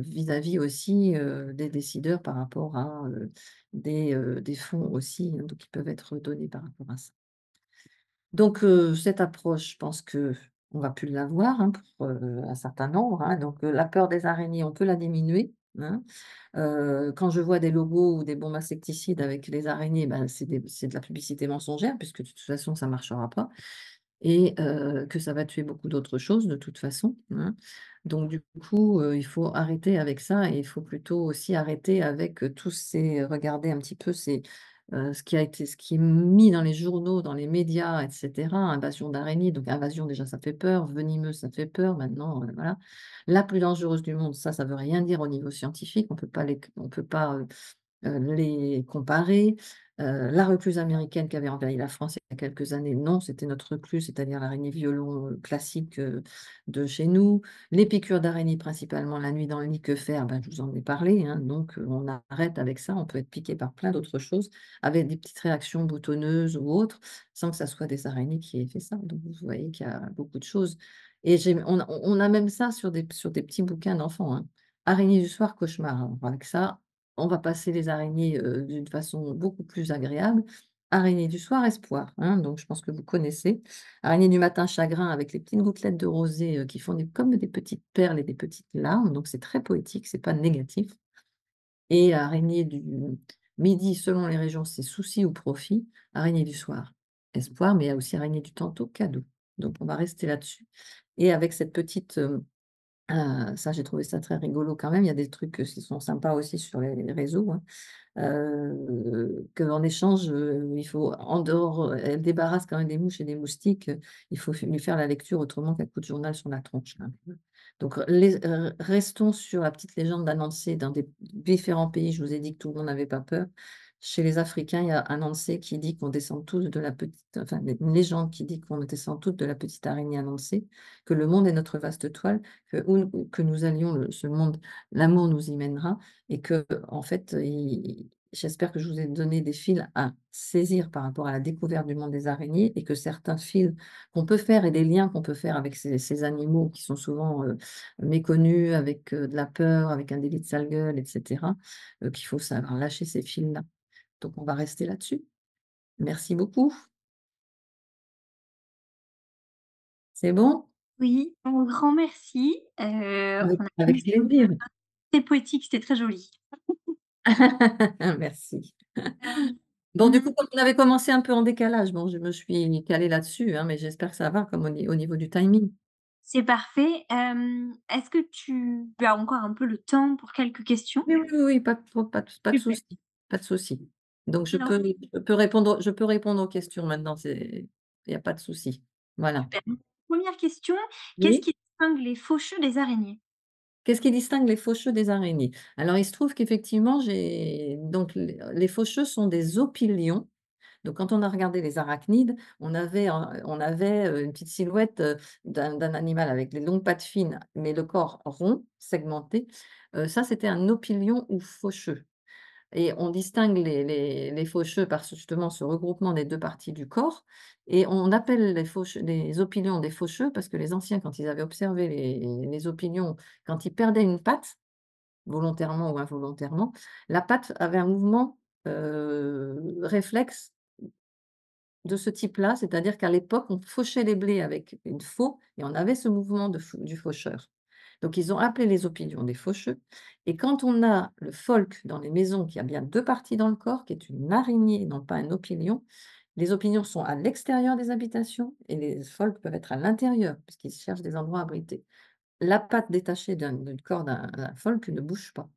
vis-à-vis aussi, des décideurs par rapport à, des fonds aussi, hein, donc qui peuvent être donnés par rapport à ça. Donc cette approche, je pense que on va plus l'avoir, hein, pour, un certain nombre, hein, donc la peur des araignées, on peut la diminuer, hein. Quand je vois des logos ou des bombes insecticides avec les araignées, ben, c'est de la publicité mensongère puisque de toute façon ça ne marchera pas et que ça va tuer beaucoup d'autres choses de toute façon, hein. Donc du coup, il faut arrêter avec ça et il faut plutôt aussi arrêter avec, tous ces regarder un petit peu ce qui est mis dans les journaux, dans les médias et cetera, invasion d'araignées, donc invasion déjà ça fait peur, venimeux ça fait peur, maintenant, voilà. La plus dangereuse du monde, ça veut rien dire au niveau scientifique, on peut pas, les comparer. La recluse américaine qui avait envahi la France il y a quelques années, non, c'était notre recluse, c'est-à-dire l'araignée violon, classique, de chez nous. Les piqûres d'araignées principalement la nuit dans le lit, que faire? Ben, je vous en ai parlé, hein, donc on arrête avec ça. On peut être piqué par plein d'autres choses, avec des petites réactions boutonneuses ou autres, sans que ça soit des araignées qui aient fait ça. Donc vous voyez qu'il y a beaucoup de choses et on a même ça sur des petits bouquins d'enfants, hein. Araignée du soir, cauchemar. Alors avec ça, on va passer les araignées, d'une façon beaucoup plus agréable. Araignée du soir, espoir, hein, donc je pense que vous connaissez. Araignée du matin, chagrin avec les petites gouttelettes de rosée, qui font des comme des petites perles et des petites larmes, donc c'est très poétique, c'est pas négatif. Et araignée du midi, selon les régions, c'est souci ou profit. Araignée du soir, espoir, mais il y a aussi araignée du tantôt, cadeau. Donc on va rester là-dessus et avec cette petite, ça j'ai trouvé ça très rigolo quand même. Il y a des trucs, qui sont sympas aussi sur les réseaux, hein. Qu'en échange, il faut en dehors, elle débarrasse quand même des mouches et des moustiques, il faut lui faire la lecture autrement qu'un coup de journal sur la tronche, hein. Donc restons sur la petite légende d'Anansi dans des différents pays. Je vous ai dit que tout le monde n'avait pas peur. Chez les Africains, il y a Anansi qui dit qu'on descend tous de la petite enfin une légende qui dit qu'on descend tous de la petite araignée Anansi, que le monde est notre vaste toile, que où que nous allions, ce monde, l'amour nous y mènera et qu'en fait, j'espère que je vous ai donné des fils à saisir par rapport à la découverte du monde des araignées et que certains fils qu'on peut faire et des liens qu'on peut faire avec ces animaux qui sont souvent, méconnus, avec, de la peur, avec un délit de sale gueule et cetera, qu'il faut savoir lâcher ces fils-là. Donc on va rester là-dessus. Merci beaucoup. C'est bon? Oui, un grand merci. On a bien Avec échangé, plaisir. c'était poétique, c'était très joli. Merci. Bon, du Mmh, coup, comme on avait commencé un peu en décalage, bon, je me suis calée là-dessus, hein, mais j'espère que ça va comme au niveau du timing. c'est parfait. Est-ce que tu as encore un peu le temps pour quelques questions? Oui, oui, oui, oui, pas de Super. souci, pas de souci. Donc Alors je peux répondre aux questions maintenant, il y a pas de souci. Voilà. super. Première question, qu'est-ce Oui? qui distingue les faucheux des araignées? Qu'est-ce qui distingue les faucheux des araignées? Alors il se trouve qu'effectivement, j'ai donc les faucheux sont des opilions. Donc quand on a regardé les arachnides, on avait, une petite silhouette, d'un animal avec des longues pattes fines, mais le corps rond, segmenté. Ça, c'était un opilion ou faucheux. Et on distingue les faucheux par justement ce regroupement des 2 parties du corps et on appelle les opilions des faucheux parce que les anciens, quand ils avaient observé les opilions, quand ils perdaient une patte, volontairement ou involontairement, la patte avait un mouvement, réflexe de ce type-là, c'est-à-dire qu'à l'époque, on fauchait les blés avec une faux et on avait ce mouvement du faucheur. Donc ils ont appelé les opinions des faucheux et quand on a le folk dans les maisons qui a bien 2 parties dans le corps, qui est une araignée et non pas un opinion, les opinions sont à l'extérieur des habitations et les folks peuvent être à l'intérieur puisqu'ils cherchent des endroits abrités. La patte détachée du corps d'un folk ne bouge pas.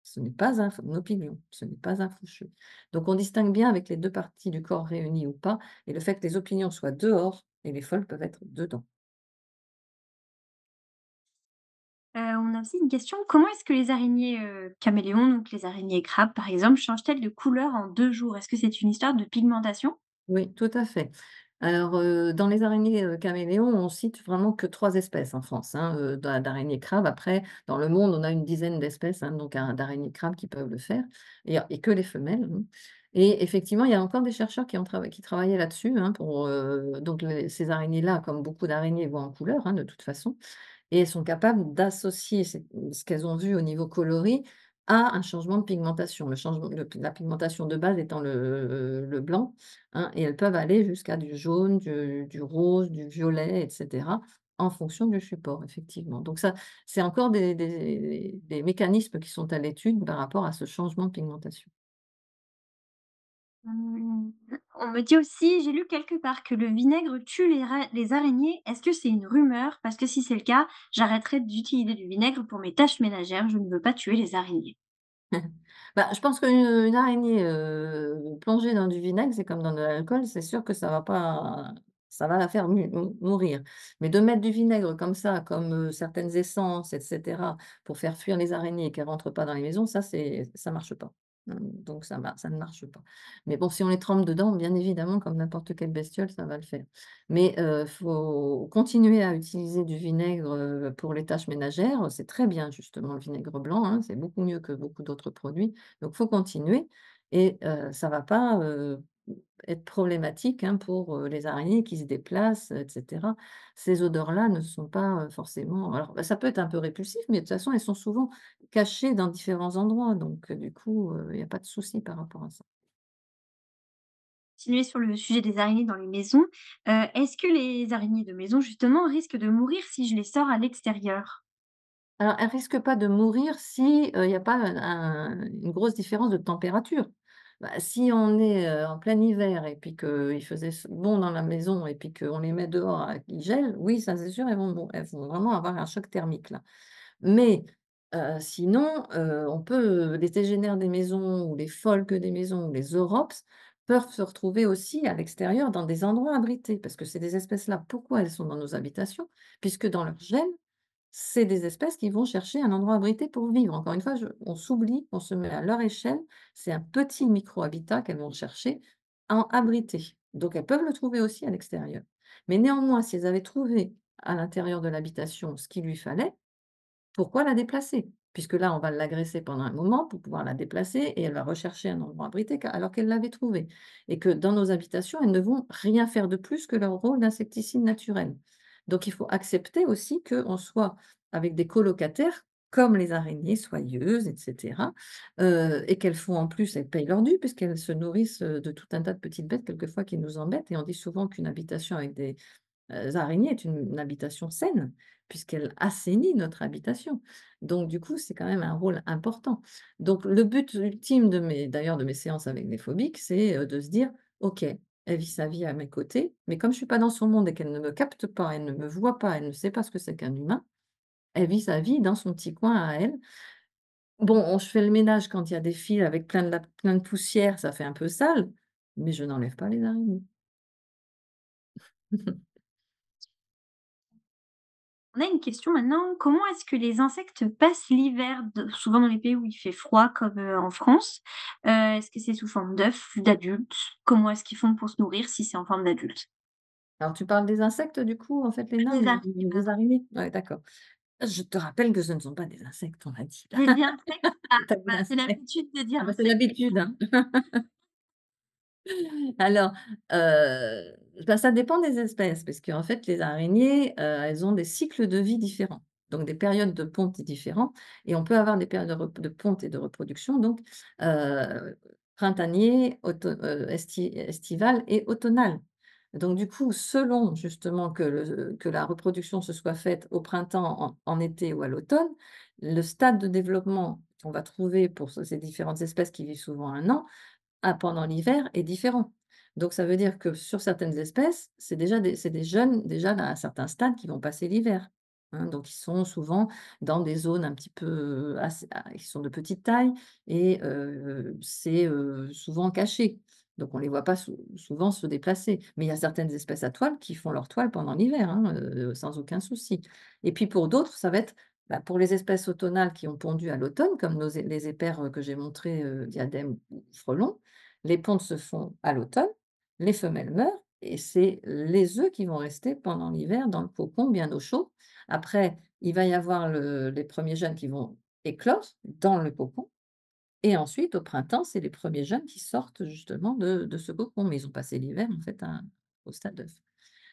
Ce n'est pas une opinion, ce n'est pas un faucheux. Donc on distingue bien avec les 2 parties du corps réunies ou pas et le fait que les opinions soient dehors et les folles peuvent être dedans. On a aussi une question, comment est-ce que les araignées, caméléons, donc les araignées crabes par exemple, changent-elles de couleur en 2 jours? Est-ce que c'est une histoire de pigmentation? Oui, tout à fait. Alors, dans les araignées, caméléons, on cite vraiment que 3 espèces en France, hein, d'araignées crabes. Après, dans le monde, on a une dizaine d'espèces, hein, donc d'araignées crabes qui peuvent le faire et que les femelles, hein. Et effectivement, il y a encore des chercheurs qui travaillaient là-dessus, hein, pour, donc ces araignées-là, comme beaucoup d'araignées, voient en couleur, hein, de toute façon. Et elles sont capables d'associer ce qu'elles ont vu au niveau coloris à un changement de pigmentation. Le changement de la pigmentation de base étant le blanc, hein, et elles peuvent aller jusqu'à du jaune, du rose, du violet et cetera. en fonction du support, effectivement. Donc ça, c'est encore des mécanismes qui sont à l'étude par rapport à ce changement de pigmentation. Mmh, on me dit aussi, j'ai lu quelque part que le vinaigre tue les araignées. Est-ce que c'est une rumeur? Parce que si c'est le cas, j'arrêterai d'utiliser du vinaigre pour mes tâches ménagères. Je ne veux pas tuer les araignées. Bah, je pense qu'une araignée, plongée dans du vinaigre, c'est comme dans de l'alcool, c'est sûr que ça va la faire mourir. Mais de mettre du vinaigre comme ça, comme, certaines essences et cetera, pour faire fuir les araignées et qu'elles rentrent pas dans les maisons, ça marche pas. Donc ça ne marche pas. Mais bon, si on les trempe dedans, bien évidemment, comme n'importe quelle bestiole, ça va le faire. Mais, faut continuer à utiliser du vinaigre, pour les tâches ménagères. C'est très bien justement le vinaigre blanc, hein, c'est beaucoup mieux que beaucoup d'autres produits. Donc faut continuer et ça va pas, être problématique, hein, pour, les araignées qui se déplacent, et cetera. Ces odeurs-là ne sont pas, forcément alors, bah, ça peut être un peu répulsif, mais de toute façon, elles sont souvent cachées dans différents endroits, donc du coup, il y a pas de souci par rapport à ça. Continuer sur le sujet des araignées dans les maisons. Est-ce que les araignées de maison, justement, risquent de mourir si je les sors à l'extérieur? Alors, elles risquent pas de mourir si, il y a pas une grosse différence de température. Bah, si on est, en plein hiver et puis qu'il faisait bon dans la maison et puis qu'on les met dehors et qu'ils gèlent, oui, ça c'est sûr, elles vont vraiment avoir un choc thermique là. Mais, sinon, on peut les tégénaires des maisons ou les pholques des maisons ou les aurochs peuvent se retrouver aussi à l'extérieur dans des endroits abrités parce que c'est des espèces-là, pourquoi elles sont dans nos habitations? Puisque dans leur gène, c'est des espèces qui vont chercher un endroit abrité pour vivre. Encore une fois, on s'oublie, on se met à leur échelle, c'est un petit micro-habitat qu'elles vont chercher à abriter. Donc elles peuvent le trouver aussi à l'extérieur. Mais néanmoins, si elles avaient trouvé à l'intérieur de l'habitation ce qu'il lui fallait, pourquoi la déplacer? Puisque là, on va l'agresser pendant un moment pour pouvoir la déplacer et elle va rechercher un endroit abrité alors qu'elle l'avait trouvé. Et que dans nos habitations, elles ne vont rien faire de plus que leur rôle d'insecticide naturel. Donc il faut accepter aussi qu'on soit avec des colocataires comme les araignées soyeuses, et cetera, et qu'elles font en plus, elles payent leur dû puisqu'elles se nourrissent, de tout un tas de petites bêtes quelquefois qui nous embêtent et on dit souvent qu'une habitation avec des araignée est une habitation saine, puisqu'elle assainit notre habitation. Donc du coup, c'est quand même un rôle important. Donc le but ultime de mes séances avec les phobiques, c'est, de se dire: «OK, elle vit sa vie à mes côtés, mais comme je suis pas dans son monde et qu'elle ne me capte pas, elle ne me voit pas, elle ne sait pas ce que c'est qu'un humain, elle vit sa vie dans son petit coin à elle». Bon, je fais le ménage quand il y a des fils avec plein de poussière, ça fait un peu sale, mais je n'enlève pas les araignées. On a une question maintenant. Comment est-ce que les insectes passent l'hiver, souvent dans les pays où il fait froid, comme en France? Est-ce que c'est sous forme d'œufs, d'adultes? Comment est-ce qu'ils font pour se nourrir si c'est en forme d'adultes? Alors tu parles des insectes du coup, en fait, les nains, Les araignées, les pardon. araignées? Ouais, d'accord. Je te rappelle que ce ne sont pas des insectes, on a dit. Les insectes, ah, Tu as dit bah, c'est insectes. l'habitude de dire Ah bah, c'est insectes. l'habitude, hein. Alors, bah, ça dépend des espèces, parce qu'en fait, les araignées, elles ont des cycles de vie différents, donc des périodes de ponte différents et on peut avoir des périodes de ponte et de reproduction donc, printanier, estival et automnal. Donc du coup, selon justement que la reproduction se soit faite au printemps, en été ou à l'automne, le stade de développement qu'on va trouver pour ces différentes espèces qui vivent souvent 1 an, pendant l'hiver est différent. Donc ça veut dire que sur certaines espèces, c'est des jeunes déjà à un certain stade qui vont passer l'hiver, hein. Donc ils sont souvent dans des zones un petit peu, qui sont de petite taille et c'est, souvent caché. Donc on ne les voit pas souvent se déplacer. Mais il y a certaines espèces à toile qui font leur toile pendant l'hiver, hein, sans aucun souci. Et puis pour d'autres, ça va être, bah, pour les espèces automnales qui ont pondu à l'automne, comme les épères, que j'ai montrés, diadème ou frelons, les pontes se font à l'automne, les femelles meurent et c'est les œufs qui vont rester pendant l'hiver dans le cocon bien au chaud. Après, il va y avoir les premiers jeunes qui vont éclore dans le cocon et ensuite au printemps, c'est les premiers jeunes qui sortent justement de ce cocon, mais ils ont passé l'hiver en fait au stade d'œuf.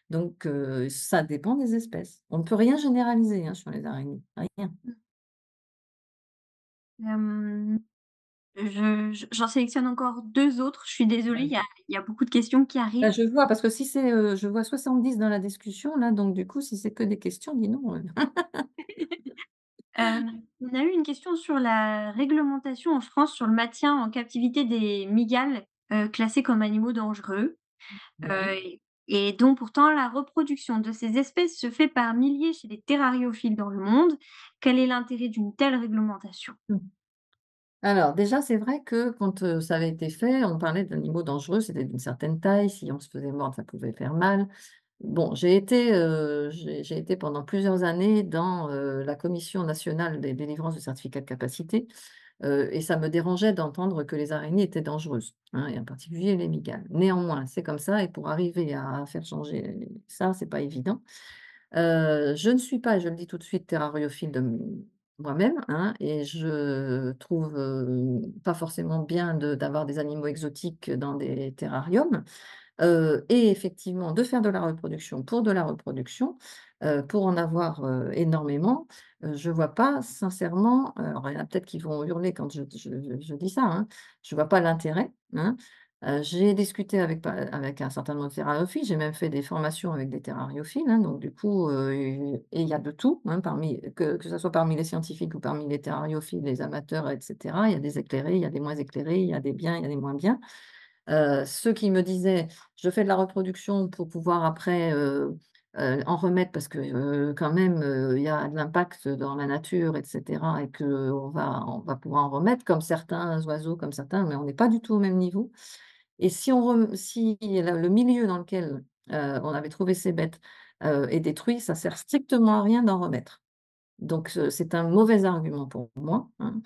Donc ça dépend des espèces. On ne peut rien généraliser, hein, sur les araignées, rien. J'en sélectionne encore 2 autres. Je suis désolée, il y a beaucoup de questions qui Bah, arrivent. je vois parce que si c'est, je vois 70 dans la discussion là, donc du coup, si c'est que des questions, dis donc, On a eu une question sur la réglementation en France sur le maintien en captivité des mygales, classés comme animaux dangereux, Ouais. et dont pourtant la reproduction de ces espèces se fait par milliers chez les terrariophiles dans le monde. Quel est l'intérêt d'une telle réglementation? Mmh. Alors déjà, c'est vrai que quand, ça avait été fait, on parlait d'animaux dangereux, c'était d'une certaine taille, si on se faisait mordre, ça pouvait faire mal. Bon, j'ai été pendant plusieurs années dans, la commission nationale des délivrances de certificats de capacité, et ça me dérangeait d'entendre que les araignées étaient dangereuses, hein, et en particulier les mygales. Néanmoins, c'est comme ça et pour arriver à faire changer ça, c'est pas évident. Je ne suis pas, et je le dis tout de suite, terrariophile de moi-même, hein, et je trouve, pas forcément bien d'avoir des animaux exotiques dans des terrariums. Et effectivement, de faire de la reproduction pour de la reproduction, pour en avoir, énormément, je vois pas sincèrement, alors il y en a peut-être qui vont hurler quand je dis ça, hein, je vois pas l'intérêt, hein. J'ai discuté avec un certain nombre de terrariophiles, j'ai même fait des formations avec des terrariophiles, hein, donc du coup, et il y a de tout, hein, parmi que ça soit parmi les scientifiques ou parmi les terrariophiles, les amateurs et cetera. Il y a des éclairés, il y a des moins éclairés, il y a des biens, il y a des moins bien. Ceux qui me disaient: «Je fais de la reproduction pour pouvoir après, en remettre parce que, quand même, il y a de l'impact dans la nature et cetera et qu'on va pouvoir en remettre comme certains oiseaux, comme certains» mais on n'est pas du tout au même niveau et si le milieu dans lequel, on avait trouvé ces bêtes, est détruit, ça sert strictement à rien d'en remettre. Donc c'est un mauvais argument pour moi, hein,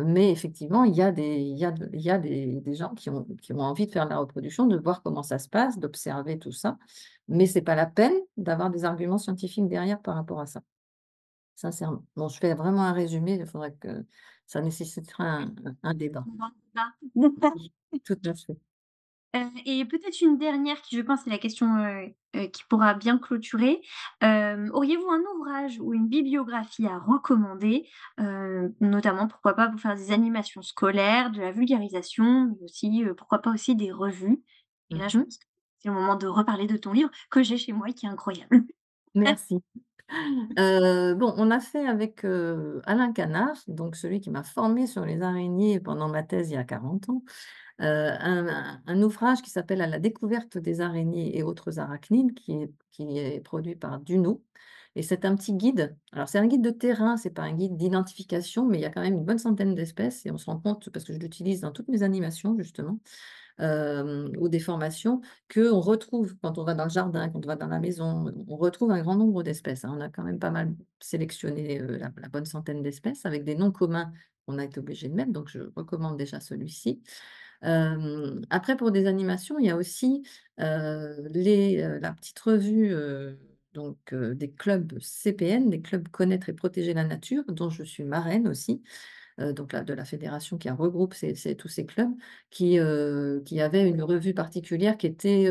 mais effectivement, il y a des gens qui ont envie de faire de la reproduction, de voir comment ça se passe, d'observer tout ça, mais c'est pas la peine d'avoir des arguments scientifiques derrière par rapport à ça, sincèrement. Bon, je fais vraiment un résumé, il faudrait que ça nécessitera un débat. Oui, tout à fait. Et peut-être une dernière qui, je pense, est la question, qui pourra bien clôturer. Auriez-vous un ouvrage ou une bibliographie à recommander? Notamment, pourquoi pas pour faire des animations scolaires, de la vulgarisation, mais aussi, pourquoi pas aussi des revues? Et là, je Mmh. pense que c'est le moment de reparler de ton livre que j'ai chez moi et qui est incroyable. Merci. Bon, on a fait avec, Alain Canard, donc celui qui m'a formée sur les araignées pendant ma thèse il y a 40 ans. Un ouvrage qui s'appelle «À la découverte des araignées et autres arachnides» qui est produit par Duno et c'est un petit guide. Alors c'est un guide de terrain, c'est pas un guide d'identification, mais il y a quand même une bonne centaine d'espèces et on se rend compte, parce que je l'utilise dans toutes mes animations justement, ou des formations, qu'on retrouve quand on va dans le jardin, quand on va dans la maison, on retrouve un grand nombre d'espèces, hein. On a quand même pas mal sélectionné, la bonne centaine d'espèces avec des noms communs qu'on a été obligé de mettre, donc je recommande déjà celui-ci. Après pour des animations, il y a aussi, la petite revue, des clubs CPN, des clubs Connaître et protéger la nature, dont je suis marraine aussi, donc de la fédération qui regroupe tous ces clubs, qui avait une revue particulière qui était,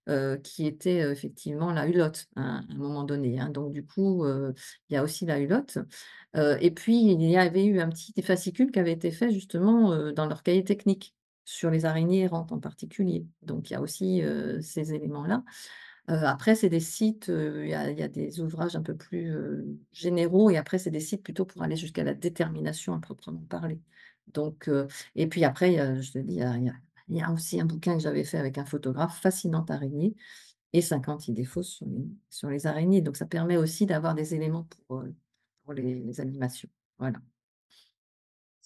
effectivement la Hulotte, à un moment donné, hein. Donc du coup, il y a aussi la Hulotte, et puis il y avait eu un petit fascicule qui avait été fait justement, dans leur cahier technique, sur les araignées errantes en particulier. Donc il y a aussi, ces éléments-là. Après, c'est des sites, il y a des ouvrages un peu plus, généraux et après, c'est des sites plutôt pour aller jusqu'à la détermination à proprement parler. Donc et puis après, je te dis, il y a aussi un bouquin que j'avais fait avec un photographe, Fascinante araignée et 50 idées fausses sur les araignées. Donc ça permet aussi d'avoir des éléments pour les animations. Voilà.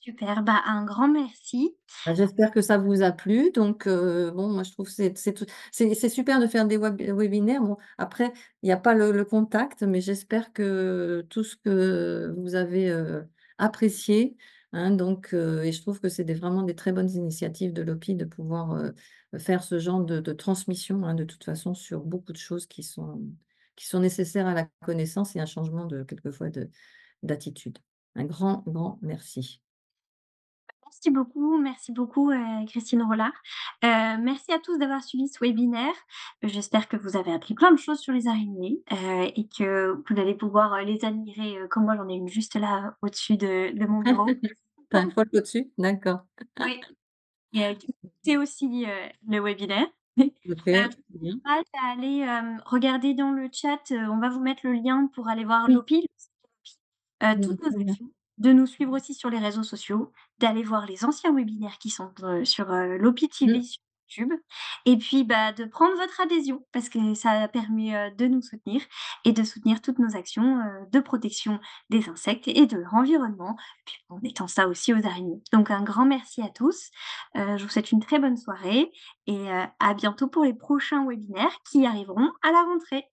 Super, bah, un grand merci. Bah, j'espère que ça vous a plu. Donc, bon, moi, je trouve que c'est super de faire des webinaires. Bon, après, il y a pas le contact, mais j'espère que tout ce que vous avez, apprécié, hein, donc, et je trouve que c'est vraiment des très bonnes initiatives de l'OPI de pouvoir, faire ce genre de transmission, hein, de toute façon, sur beaucoup de choses qui sont nécessaires à la connaissance et un changement quelquefois d'attitude. Un grand, grand merci. Merci beaucoup, Christine Rollard. Merci à tous d'avoir suivi ce webinaire. J'espère que vous avez appris plein de choses sur les araignées, et que vous allez pouvoir, les admirer, comme moi j'en ai une juste là, au-dessus de mon bureau. Tu as un folio dessus? D'accord. Oui. Et c'est aussi, le webinaire. OK, Je vous bien. encourage à aller, regarder dans le chat, on va vous mettre le lien pour aller voir Oui, l'OPI, mmh, toutes nos très bien. actions, de nous suivre aussi sur les réseaux sociaux, d'aller voir les anciens webinaires qui sont, sur, l'OPI Mmh, TV sur YouTube et puis, bah, de prendre votre adhésion parce que ça a permis, de nous soutenir et de soutenir toutes nos actions, de protection des insectes et de leur environnement, puis en étant ça aussi aux araignées. Donc un grand merci à tous, je vous souhaite une très bonne soirée et à bientôt pour les prochains webinaires qui arriveront à la rentrée.